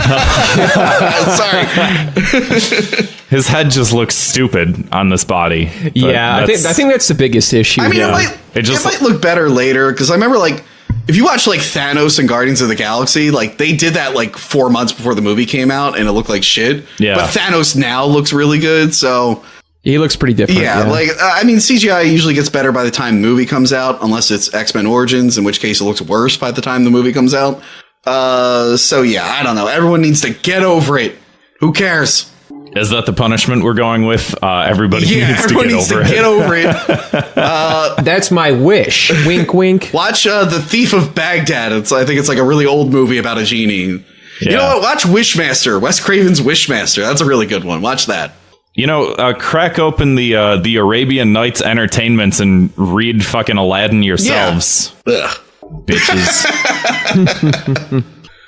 Sorry. His head just looks stupid on this body. Yeah, I think that's the biggest issue. I mean, yeah. it might look better later, because I remember, like, if you watch, like, Thanos and Guardians of the Galaxy, like, they did that, like, 4 months before the movie came out, and it looked like shit. Yeah. But Thanos now looks really good, so... He looks pretty different. Yeah, like, I mean, CGI usually gets better by the time the movie comes out, unless it's X-Men Origins, in which case it looks worse by the time the movie comes out. So yeah, I don't know. Everyone needs to get over it. Who cares? Is that the punishment we're going with? Everybody needs to get over it. That's my wish. Wink, wink. Watch The Thief of Baghdad. I think it's like a really old movie about a genie. Yeah. You know what? Watch Wishmaster. Wes Craven's Wishmaster. That's a really good one. Watch that. You know, crack open the Arabian Nights Entertainments and read fucking Aladdin yourselves. Yeah. Ugh. Bitches.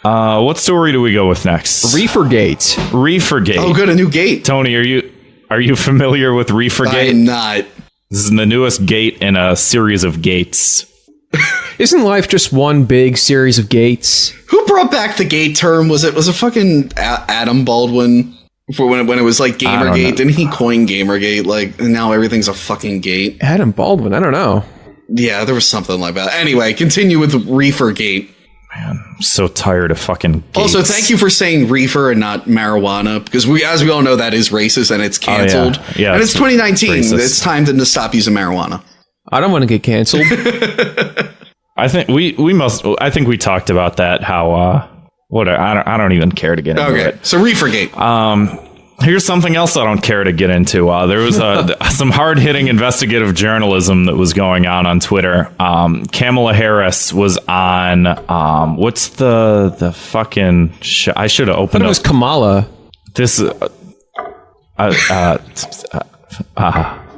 What story do we go with next? Reefergate. Reefergate. Oh, good, a new gate. Tony, are you familiar with Reefergate? I'm not. This is the newest gate in a series of gates. Isn't life just one big series of gates? Who brought back the gate term? Was it fucking Adam Baldwin for when it was like Gamergate? Didn't he coin Gamergate? Like, and now everything's a fucking gate. Adam Baldwin, I don't know. Yeah, there was something like that. Anyway, continue with reefergate. Man, I'm so tired of fucking gates. Also, thank you for saying reefer and not marijuana, because as we all know, that is racist and it's canceled. Yeah, and it's 2019. racist. It's time to stop using marijuana. I don't want to get canceled. I think I think we talked about that. How I don't even care to get into it. So reefergate. Here's something else I don't care to get into. There was some hard-hitting investigative journalism that was going on Twitter. Kamala Harris was on what's the fucking show? I should have opened it was Kamala. This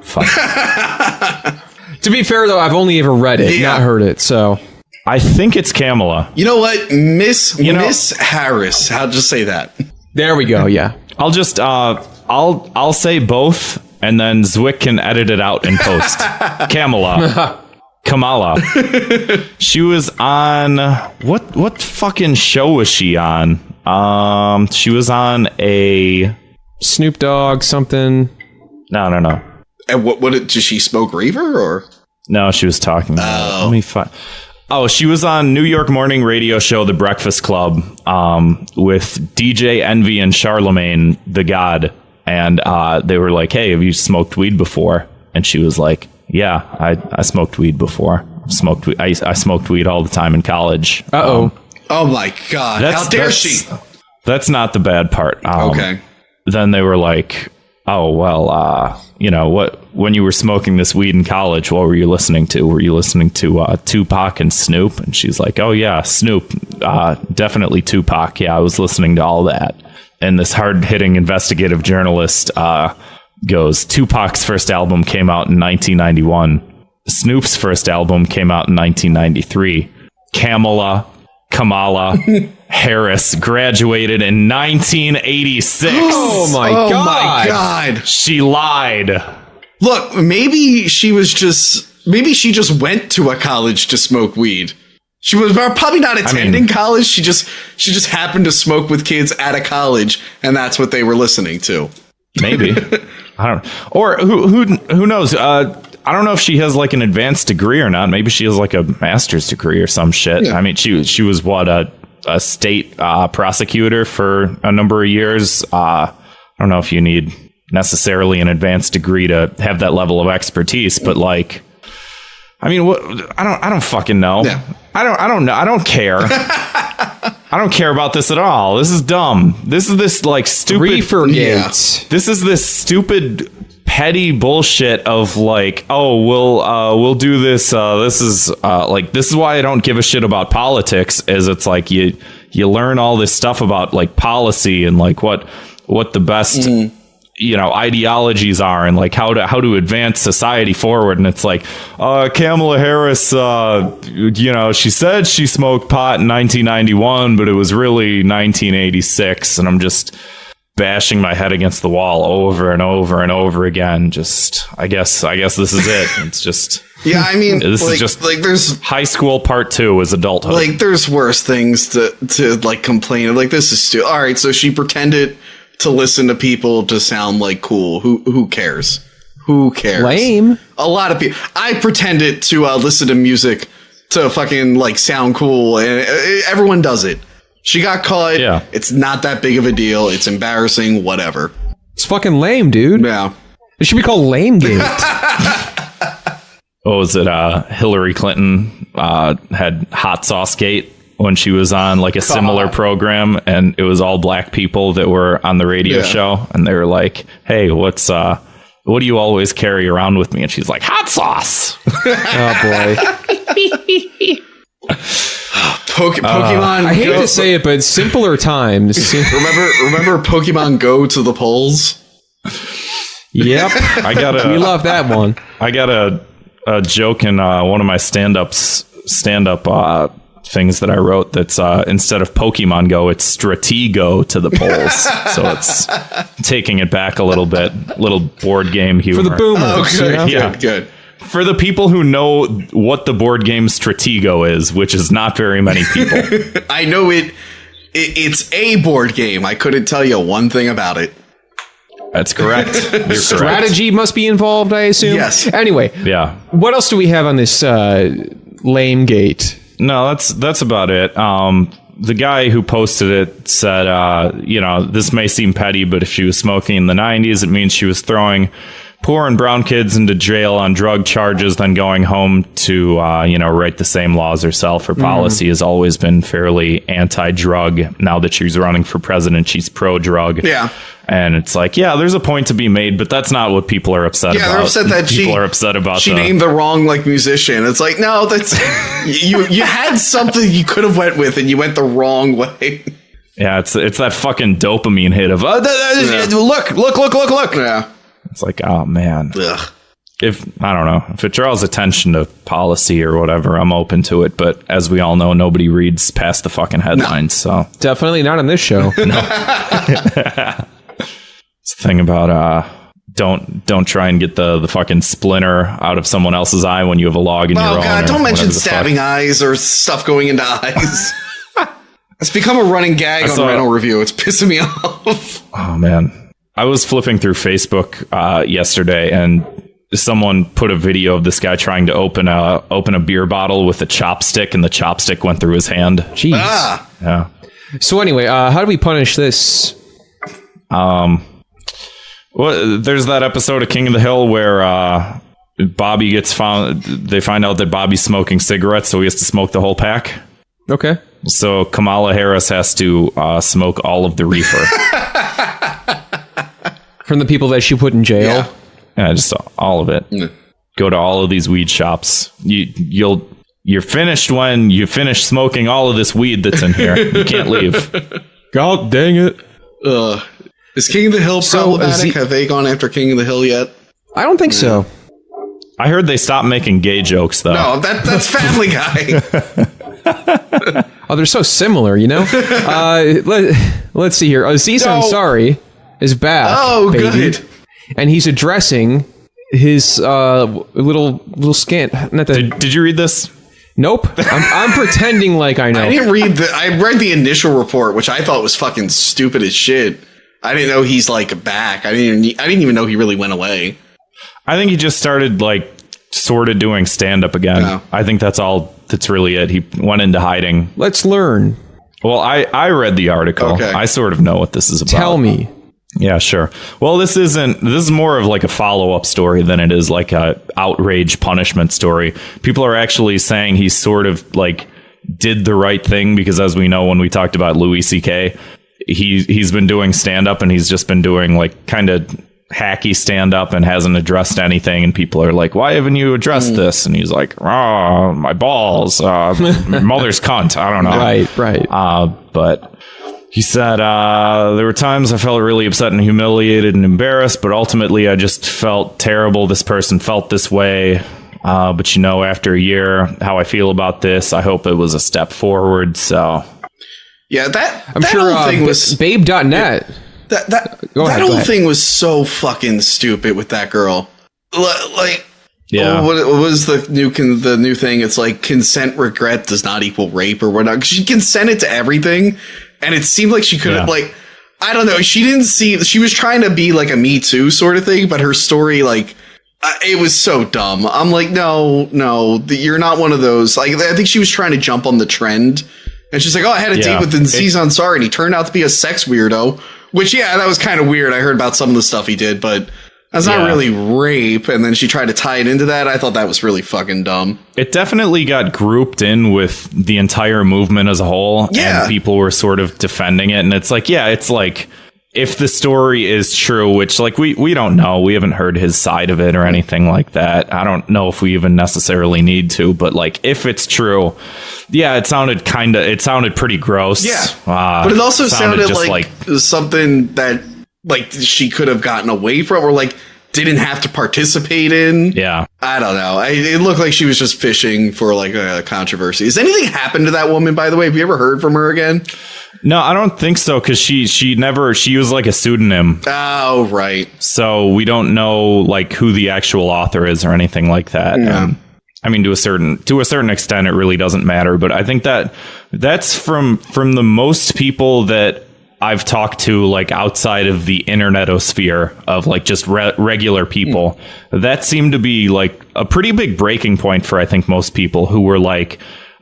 fuck. To be fair, though, I've only ever read it, not heard it, so... I think it's Kamala. You know what? Miss Harris. How'd you say that? There we go, yeah. I'll just I'll say both, and then Zwick can edit it out in post. Kamala. She was on what fucking show was she on? She was on a Snoop Dogg something. No. And what did she smoke reefer or? No, she was talking about. Let me find. Oh, she was on New York morning radio show The Breakfast Club with DJ Envy and Charlemagne the God, and they were like, "Hey, have you smoked weed before?" And she was like, "Yeah, I smoked weed before. I smoked weed all the time in college." Oh my God! How dare she? That's not the bad part. Okay. Then they were like, "Oh well, you know what? When you were smoking this weed in college, what were you listening to? Were you listening to Tupac and Snoop?" And she's like, "Oh yeah, Snoop, definitely Tupac. Yeah, I was listening to all that." And this hard-hitting investigative journalist goes, "Tupac's first album came out in 1991. Snoop's first album came out in 1993. Kamala Harris graduated in 1986. Oh my God. She lied. Look, maybe she just went to a college to smoke weed. She was probably not attending college. She just happened to smoke with kids at a college, and that's what they were listening to. Maybe. I don't. Or who knows? I don't know if she has like an advanced degree or not. Maybe she has like a master's degree or some shit. Yeah. I mean, she was what a state prosecutor for a number of years. I don't know if you need necessarily an advanced degree to have that level of expertise, but like, I mean, I don't fucking know. Yeah. I don't know. I don't care. I don't care about this at all. This is dumb. This is this like stupid reefergate. Yeah. This is this stupid petty bullshit of like, oh, we'll do this. This is why I don't give a shit about politics. Is it's like you learn all this stuff about like policy and like what the best ideologies are and like how to advance society forward. And it's like Kamala Harris, she said she smoked pot in 1991, but it was really 1986. And I'm just bashing my head against the wall over and over and over again. Just, I guess this is it. It's just, yeah, I mean, this is just like there's high school part 2 is adulthood. Like there's worse things to like complain. Like this is all right. So she pretended to listen to people to sound like cool. Who cares? Who cares? Lame. A lot of people. I pretended to listen to music to fucking like sound cool, and everyone does it. She got caught. Yeah. It's not that big of a deal. It's embarrassing. Whatever. It's fucking lame, dude. Yeah. It should be called Lamegate. What was it? Hillary Clinton had Hot Sauce Gate when she was on like a similar program, and it was all black people that were on the radio show, and they were like, "Hey, what do you always carry around with me?" And she's like, "Hot sauce." Oh boy. Pokemon. I hate to say it, but simpler times. remember Pokemon Go to the polls? Yep. We love that one. I got a joke in one of my stand-up things that I wrote that's instead of Pokemon Go, it's Stratego to the polls. So it's taking it back a little bit, little board game humor. For the boomers. Oh, good, good. For the people who know what the board game Stratego is, which is not very many people. I know it's a board game. I couldn't tell you one thing about it. That's correct. You're Strategy must be involved, I assume. Yes. Anyway, yeah. What else do we have on this lame gate? No, that's about it. The guy who posted it said, this may seem petty, but if she was smoking in the 90s, it means she was throwing poor and brown kids into jail on drug charges, then going home to, write the same laws herself. Her policy has always been fairly anti-drug. Now that she's running for president, she's pro-drug. Yeah. And it's like, yeah, there's a point to be made, but that's not what people are upset about. Yeah, they're upset that people are upset about. She named the wrong musician. It's like, no, that's you had something you could have went with, and you went the wrong way. Yeah, it's that fucking dopamine hit of look. Yeah, it's like, oh man. Ugh. If I don't know, if it draws attention to policy or whatever, I'm open to it. But as we all know, nobody reads past the fucking headlines. So definitely not on this show. It's the thing about don't try and get the fucking splinter out of someone else's eye when you have a log in your own. Oh god, don't mention stabbing eyes or stuff going into eyes. It's become a running gag on the rental review. It's pissing me off. Oh man, I was flipping through Facebook yesterday, and someone put a video of this guy trying to open a beer bottle with a chopstick, and the chopstick went through his hand. Jeez. Yeah. So anyway, how do we punish this? Well, there's that episode of King of the Hill where Bobby gets found. They find out that Bobby's smoking cigarettes, so he has to smoke the whole pack. Okay. So Kamala Harris has to smoke all of the reefer from the people that she put in jail. Yeah, just all of it. Mm. Go to all of these weed shops. You're finished when you finish smoking all of this weed that's in here. You can't leave. God dang it. Is King of the Hill problematic? Have they gone after King of the Hill yet? I don't think so. I heard they stopped making gay jokes, though. No, that's Family Guy. Oh, they're so similar, you know? Let's see here. Aziz Ansari is back. Oh, baby. good. And he's addressing his little scant. Not that. Did you read this? Nope. I'm pretending like I know. I didn't read I read the initial report, which I thought was fucking stupid as shit. I didn't know he's back. I didn't even know he really went away. I think he just started sort of doing stand up again. No. I think that's really it. He went into hiding. Let's learn. Well, I read the article. Okay. I sort of know what this is about. Tell me. Yeah, sure. Well, this is more of a follow-up story than it is a outrage punishment story. People are actually saying he sort of did the right thing, because as we know, when we talked about Louis C.K., he's been doing stand-up, and he's just been doing kind of hacky stand-up and hasn't addressed anything, and people are like, why haven't you addressed this? And he's like, my balls, mother's cunt, I don't know. Right. But he said, there were times I felt really upset and humiliated and embarrassed, but ultimately I just felt terrible. This person felt this way. But after a year, how I feel about this, I hope it was a step forward. So yeah, that sure whole thing was babe.net. That whole thing was so fucking stupid with that girl. Yeah. What was the new thing? It's consent regret does not equal rape or whatnot. 'Cause she consented to everything, and it seemed like she could have I don't know. She didn't see. She was trying to be a Me Too sort of thing, but her story it was so dumb. I'm like, no, you're not one of those. I think she was trying to jump on the trend, and she's like, oh, I had a date with Aziz Ansari, and he turned out to be a sex weirdo. Which, that was kind of weird. I heard about some of the stuff he did, but that's not really rape. And then she tried to tie it into that. I thought that was really fucking dumb. It definitely got grouped in with the entire movement as a whole. Yeah. And people were sort of defending it. And it's if the story is true, which we don't know, we haven't heard his side of it or anything like that. I don't know if we even necessarily need to, but if it's true, it sounded pretty gross. Yeah. But it also sounded like something that she could have gotten away from, or didn't have to participate in. Yeah. I don't know. It looked like she was just fishing for a controversy. Has anything happened to that woman, by the way? Have you ever heard from her again? No, I don't think so, because she used like a pseudonym. Oh, right. So we don't know like who the actual author is or anything like that. Yeah. I mean, to a certain extent, it really doesn't matter. But I think that's from the most people that I've talked to, like outside of the internetosphere of like just regular people. That seemed to be like a pretty big breaking point for, I think, most people who were like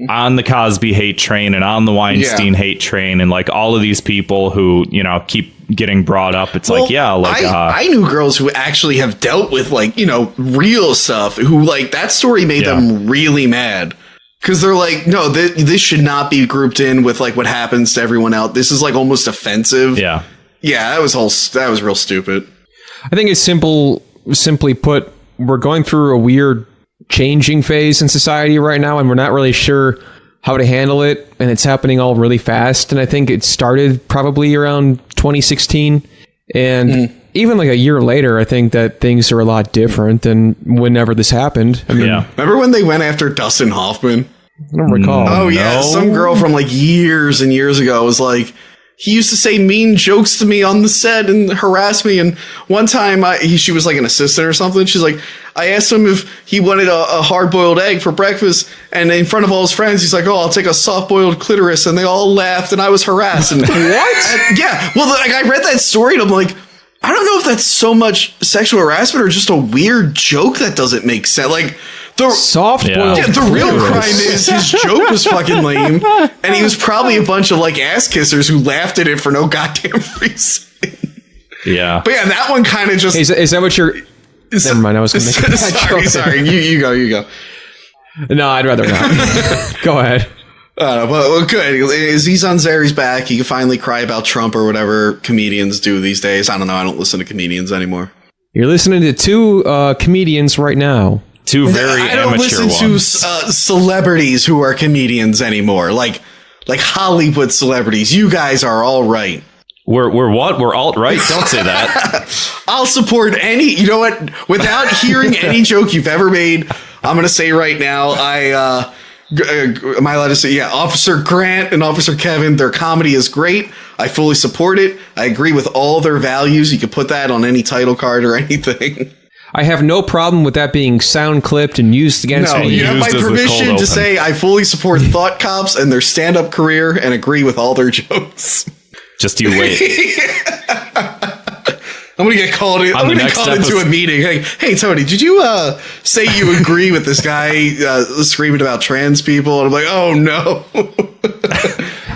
on the Cosby hate train and on the Weinstein hate train, and like all of these people who, you know, keep getting brought up. It's like, yeah, like I knew girls who actually have dealt with like, you know, real stuff, who like that story made them really mad, because they're like, no, this should not be grouped in with like what happens to everyone else. This is like almost offensive. Yeah, that was real stupid. I think it's simply put, we're going through a weird changing phase in society right now, and we're not really sure how to handle it, and it's happening all really fast. And I think it started probably around 2016, and even like a year later, I think that things are a lot different than whenever this happened. I mean, remember when they went after Dustin Hoffman? I don't recall. Oh yeah, some girl from like years and years ago was like, he used to say mean jokes to me on the set and harass me. And one time she was like an assistant or something. She's like, I asked him if he wanted a hard-boiled egg for breakfast. And in front of all his friends, he's like, oh, I'll take a soft-boiled clitoris. And they all laughed and I was harassed. And what? Yeah. Well, like, I read that story and I'm like, I don't know if that's so much sexual harassment or just a weird joke that doesn't make sense. Like, the real crime is his joke was fucking lame, and he was probably a bunch of like ass kissers who laughed at it for no goddamn reason. Yeah, but yeah, that one kind of just is that what you're? Never mind, I was going to make a joke. Sorry, you go. No, I'd rather not. Go ahead. Well, good. Aziz Ansari's back. He can finally cry about Trump or whatever comedians do these days. I don't know. I don't listen to comedians anymore. You're listening to two comedians right now. Two very I don't amateur listen ones. to celebrities who are comedians anymore. Like Hollywood celebrities. You guys are all right. We're what? We're alt-right? Don't say that. I'll support any... You know what? Without hearing any joke you've ever made, I'm going to say right now, am I allowed to say, Officer Grant and Officer Kevin, their comedy is great. I fully support it. I agree with all their values. You can put that on any title card or anything. I have no problem with that being sound clipped and used against me. You have my permission to say I fully support Thought Cops and their stand-up career and agree with all their jokes. Just you wait. I'm gonna get called in. I'm gonna get called into a meeting. Hey, Tony, did you say you agree with this guy screaming about trans people? And I'm like, oh no.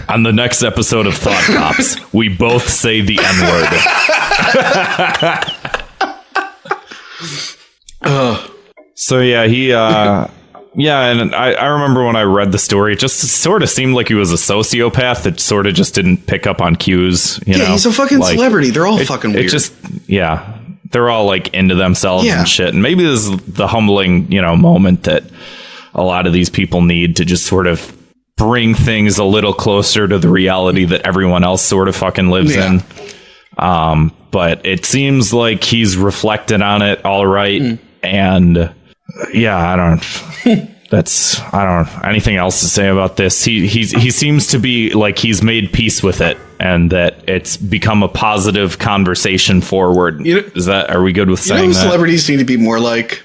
On the next episode of Thought Cops, we both say the N-word. So and I remember when I read the story, it just sort of seemed like he was a sociopath that sort of just didn't pick up on cues. You know, he's a fucking celebrity. They're all fucking weird. They're all like into themselves and shit. And maybe this is the humbling, moment that a lot of these people need to just sort of bring things a little closer to the reality that everyone else sort of fucking lives in. But it seems like he's reflected on it all right. And I don't anything else to say about this. He seems to be like he's made peace with it and that it's become a positive conversation forward. Are we good with saying that? Celebrities need to be more like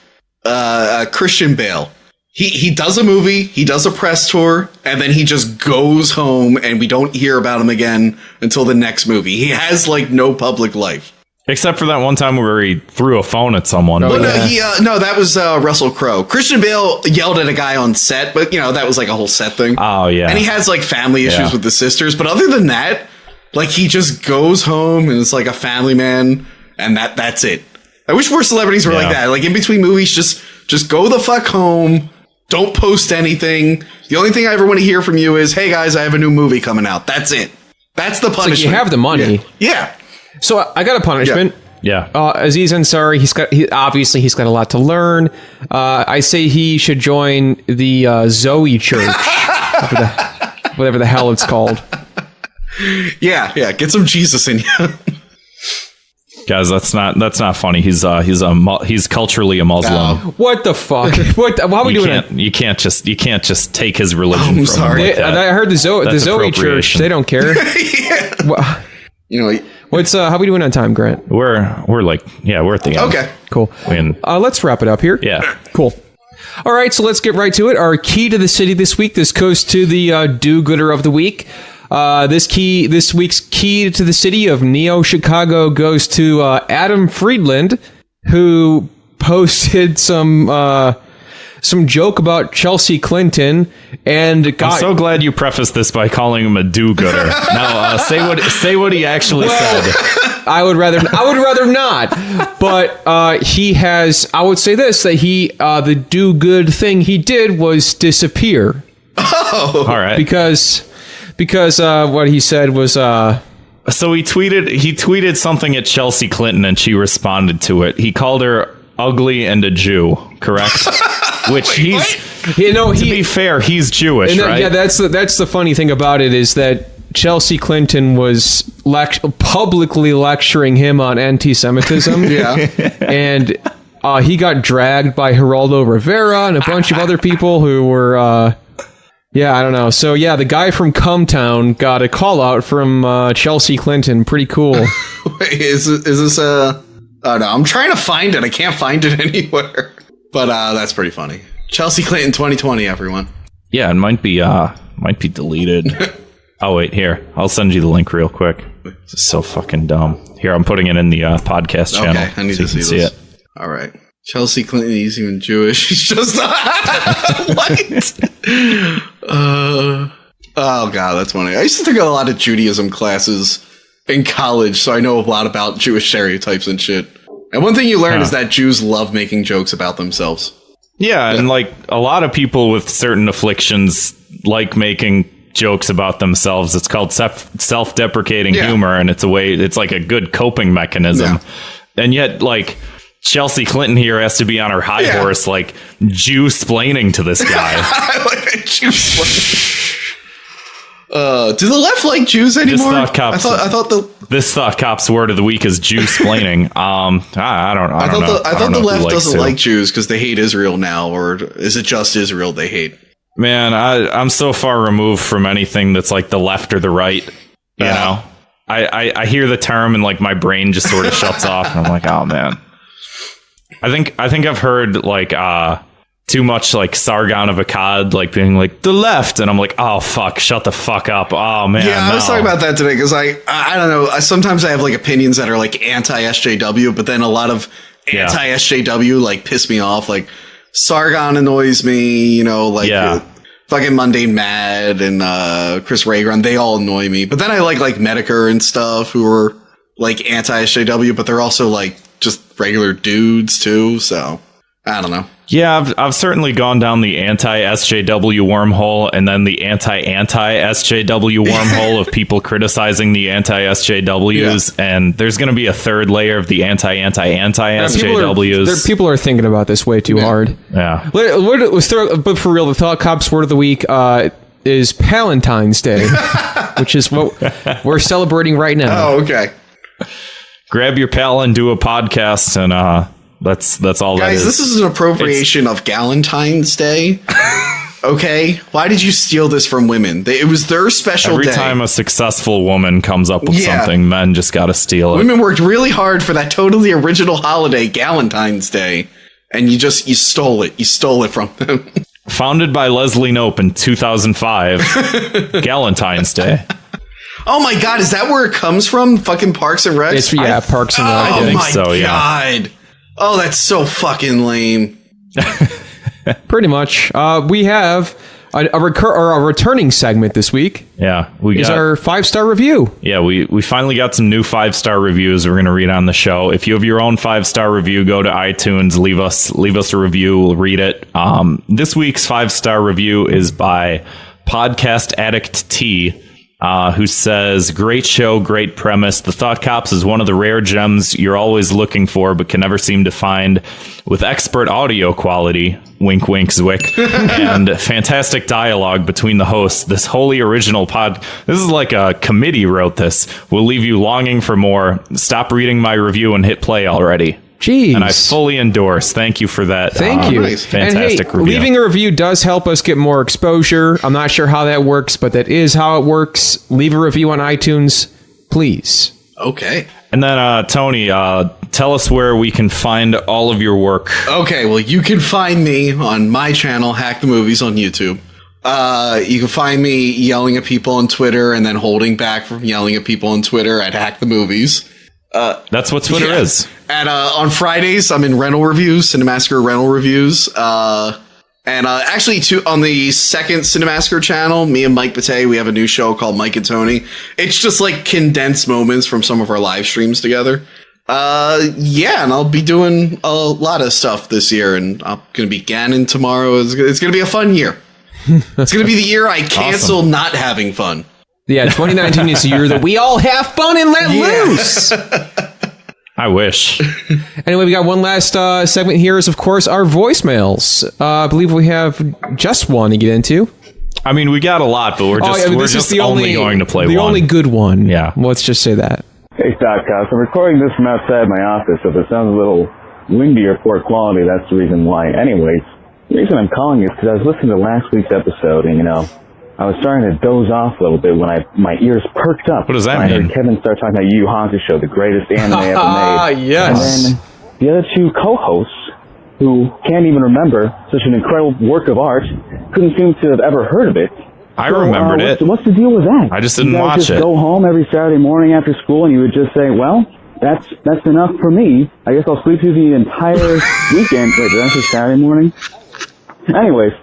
Christian Bale. He does a movie, he does a press tour, and then he just goes home and we don't hear about him again until the next movie. He has like no public life. Except for that one time where he threw a phone at someone. No, that was Russell Crowe. Christian Bale yelled at a guy on set, but that was like a whole set thing. Oh yeah. And he has like family issues with the sisters, but other than that, like he just goes home and it's like a family man, and that's it. I wish more celebrities were like that. Like in between movies, just go the fuck home. Don't post anything. The only thing I ever want to hear from you is, hey guys, I have a new movie coming out. That's it. That's the punishment. Like you have the money. Yeah. So I got a punishment. Yeah. Aziz Ansari, he's got a lot to learn. I say he should join the Zoe Church, whatever the hell it's called. Yeah. Get some Jesus in you. Guys, that's not funny. He's culturally a Muslim. What the fuck? What? Why are we doing that? You can't just take his religion. I'm from sorry. him like that. I heard the Zoe Church. They don't care. Yeah. You know, What's how we doing on time, Grant? We're at the end. okay. Cool. I mean, Let's wrap it up here. yeah. Cool. All right, so let's get right to it. Our key to the city this week. This goes to the do-gooder of the week. This week's key to the city of Neo Chicago goes to Adam Friedland, who posted some joke about Chelsea Clinton, and got. I'm so glad you prefaced this by calling him a do-gooder. Now, say what he actually said. I would rather not. But he has. I would say this, that the do-good thing he did was disappear. Oh, all right. Because what he said was So he tweeted something at Chelsea Clinton, and she responded to it. He called her ugly and a Jew, correct? Which to be fair, he's Jewish, right? Yeah, that's the funny thing about it, is that Chelsea Clinton was publicly lecturing him on anti-Semitism. yeah. And he got dragged by Geraldo Rivera and a bunch of other people who were yeah, I don't know. So yeah, the guy from Cumtown got a call out from Chelsea Clinton. Pretty cool. Wait, is this oh no, I'm trying to find it. I can't find it anywhere. But that's pretty funny. Chelsea Clinton 2020, everyone. Yeah, it might be deleted. Oh wait, here. I'll send you the link real quick. This is so fucking dumb. Here, I'm putting it in the podcast channel. Okay, I need so to you can see this. it. All right. Chelsea Clinton, he's even Jewish. He's just what? Oh god, that's funny. I used to take a lot of Judaism classes in college, so I know a lot about Jewish stereotypes and shit. And one thing you learn is that Jews love making jokes about themselves. Yeah, and like a lot of people with certain afflictions like making jokes about themselves. It's called self-deprecating humor, and it's like a good coping mechanism. Yeah. And yet, like, Chelsea Clinton here has to be on her high horse, like, Jew-splaining to this guy. I like a Jew-splaining. Do the left like Jews anymore? I thought this thought cop's word of the week is Jew-splaining. I don't know. I thought the left doesn't like Jews because they hate Israel now, or is it just Israel they hate? Man, I'm so far removed from anything that's like the left or the right. You know, I hear the term and like my brain just sort of shuts off, and I'm like, oh man. I think I've heard like too much like Sargon of Akkad, like being like the left, and I'm like, oh fuck, shut the fuck up. Oh man. Yeah, I was talking about that today because I don't know. Sometimes I have like opinions that are like anti-SJW, but then a lot of anti-SJW like piss me off. Like Sargon annoys me, you know, like fucking Mundane Mad and Chris Raygun, they all annoy me. But then I like Medicare and stuff who are like anti-SJW, but they're also like just regular dudes too. So I don't know. Yeah, I've certainly gone down the anti-SJW wormhole and then the anti-SJW wormhole of people criticizing the anti-SJWs, and there's going to be a third layer of the anti-SJWs. People are thinking about this way too hard. Yeah. But for real, the Thought Cop's word of the week is Palentine's Day, which is what we're celebrating right now. Oh, okay. Grab your pal and do a podcast, and that's all. Guys, that is. This is an appropriation of Galentine's Day. Okay, why did you steal this from women? It was their special day. Every time a successful woman comes up with something, men just got to steal it. Women worked really hard for that totally original holiday, Galentine's Day, and you stole it. You stole it from them. Founded by Leslie Knope in 2005, Galentine's Day. Oh my god, is that where it comes from? Fucking Parks and Rec? It's Parks and Rec. I think so, god. Oh, that's so fucking lame. Pretty much. We have a returning segment this week. Yeah, is our 5-star review. Yeah, we finally got some new 5-star reviews we're going to read on the show. If you have your own 5-star review, go to iTunes, leave us a review, we'll read it. This week's 5-star review is by Podcast Addict T. who says, great show, great premise. The Thought Cops is one of the rare gems you're always looking for, but can never seem to find. With expert audio quality, wink, wink, zwick, and fantastic dialogue between the hosts, this wholly original this is like a committee wrote this, will leave you longing for more. Stop reading my review and hit play already. Jeez. And I fully endorse. Thank you for that. Thank you. Nice. Fantastic and hey, review. leaving a review does help us get more exposure. I'm not sure how that works, but that is how it works. Leave a review on iTunes, please. Okay. And then, Tony, tell us where we can find all of your work. Okay, well, you can find me on my channel, Hack the Movies, on YouTube. You can find me yelling at people on Twitter and then holding back from yelling at people on Twitter at Hack the Movies. That's what Twitter is. And on Fridays, I'm in rental reviews, Cinemassacre rental reviews. And actually, on the second Cinemassacre channel, me and Mike Batey, we have a new show called Mike and Tony. It's just like condensed moments from some of our live streams together. Yeah, and I'll be doing a lot of stuff this year, and I'm going to be Ganon tomorrow. It's going to be a fun year. It's going to be the year I cancel not having fun. Yeah, 2019 is the year that we all have fun and let loose. I wish. Anyway, we got one last segment here is, of course, our voicemails. I believe we have just one to get into. I mean, we got a lot, but we're just only going to play one. The only good one. Yeah. Let's just say that. Hey, Stock Cops. I'm recording this from outside my office, so if it sounds a little windy or poor quality, that's the reason why. Anyways, the reason I'm calling is because I was listening to last week's episode, and, I was starting to doze off a little bit when my ears perked up. What does that I mean? heard Kevin start talking about Yu Yu Hakusho, the greatest anime ever made. Yes. And then the other two co-hosts, who can't even remember such an incredible work of art, couldn't seem to have ever heard of it. I remembered it. What's the deal with that? I just didn't you guys watch just it. Go home every Saturday morning after school, and you would just say, "Well, that's enough for me. I guess I'll sleep through the entire weekend." Wait, did I say Saturday morning? Anyways.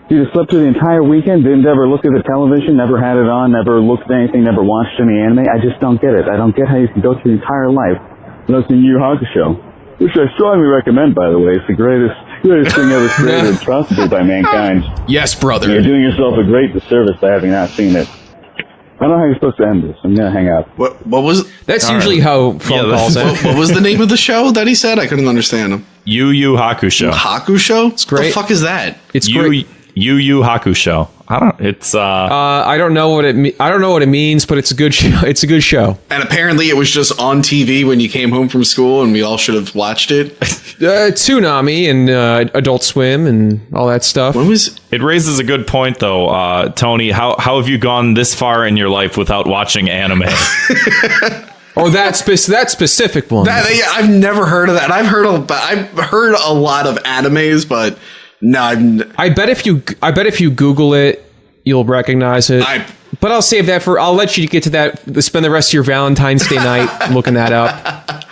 You just slept through the entire weekend, didn't ever look at the television, never had it on, never looked at anything, never watched any anime. I just don't get it. I don't get how you can go through the entire life listening to Yu Yu Hakusho. Which I strongly recommend, by the way. It's the greatest thing ever created and trusted by mankind. Yes, brother. You're doing yourself a great disservice by having not seen it. I don't know how you're supposed to end this. I'm going to hang up. What was... That's usually how phone calls end. What was the name of the show that he said? I couldn't understand him. Yu Yu Hakusho. Hakusho? It's great. What the fuck is that? It's great. Yu Yu Hakusho. I don't know what I don't know what it means, but it's a good show. It's a good show. And apparently it was just on TV when you came home from school, and we all should have watched it. Tsunami and Adult Swim and all that stuff. It raises a good point, though, Tony. How have you gone this far in your life without watching anime? Oh, that specific one. I've never heard of that. I've heard a lot of animes, but no. I bet if you Google it, you'll recognize it. But I'll save that I'll let you get to that. Spend the rest of your Valentine's Day night looking that up.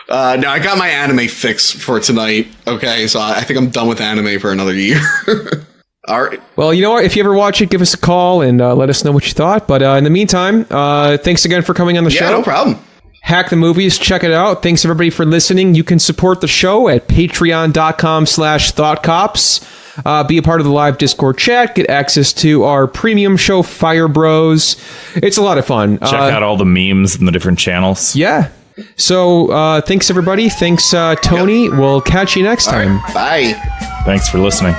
No, I got my anime fix for tonight. Okay, so I think I'm done with anime for another year. All right. Well, you know what? If you ever watch it, give us a call and let us know what you thought. But in the meantime, thanks again for coming on the show. Yeah, no problem. Hack the Movies. Check it out. Thanks, everybody, for listening. You can support the show at patreon.com/thoughtcops. Be a part of the live Discord chat. Get access to our premium show, Fire Bros. It's a lot of fun. Check out all the memes and the different channels. Yeah. So, thanks, everybody. Thanks, Tony. Yep. We'll catch you next time. Right. Bye. Thanks for listening.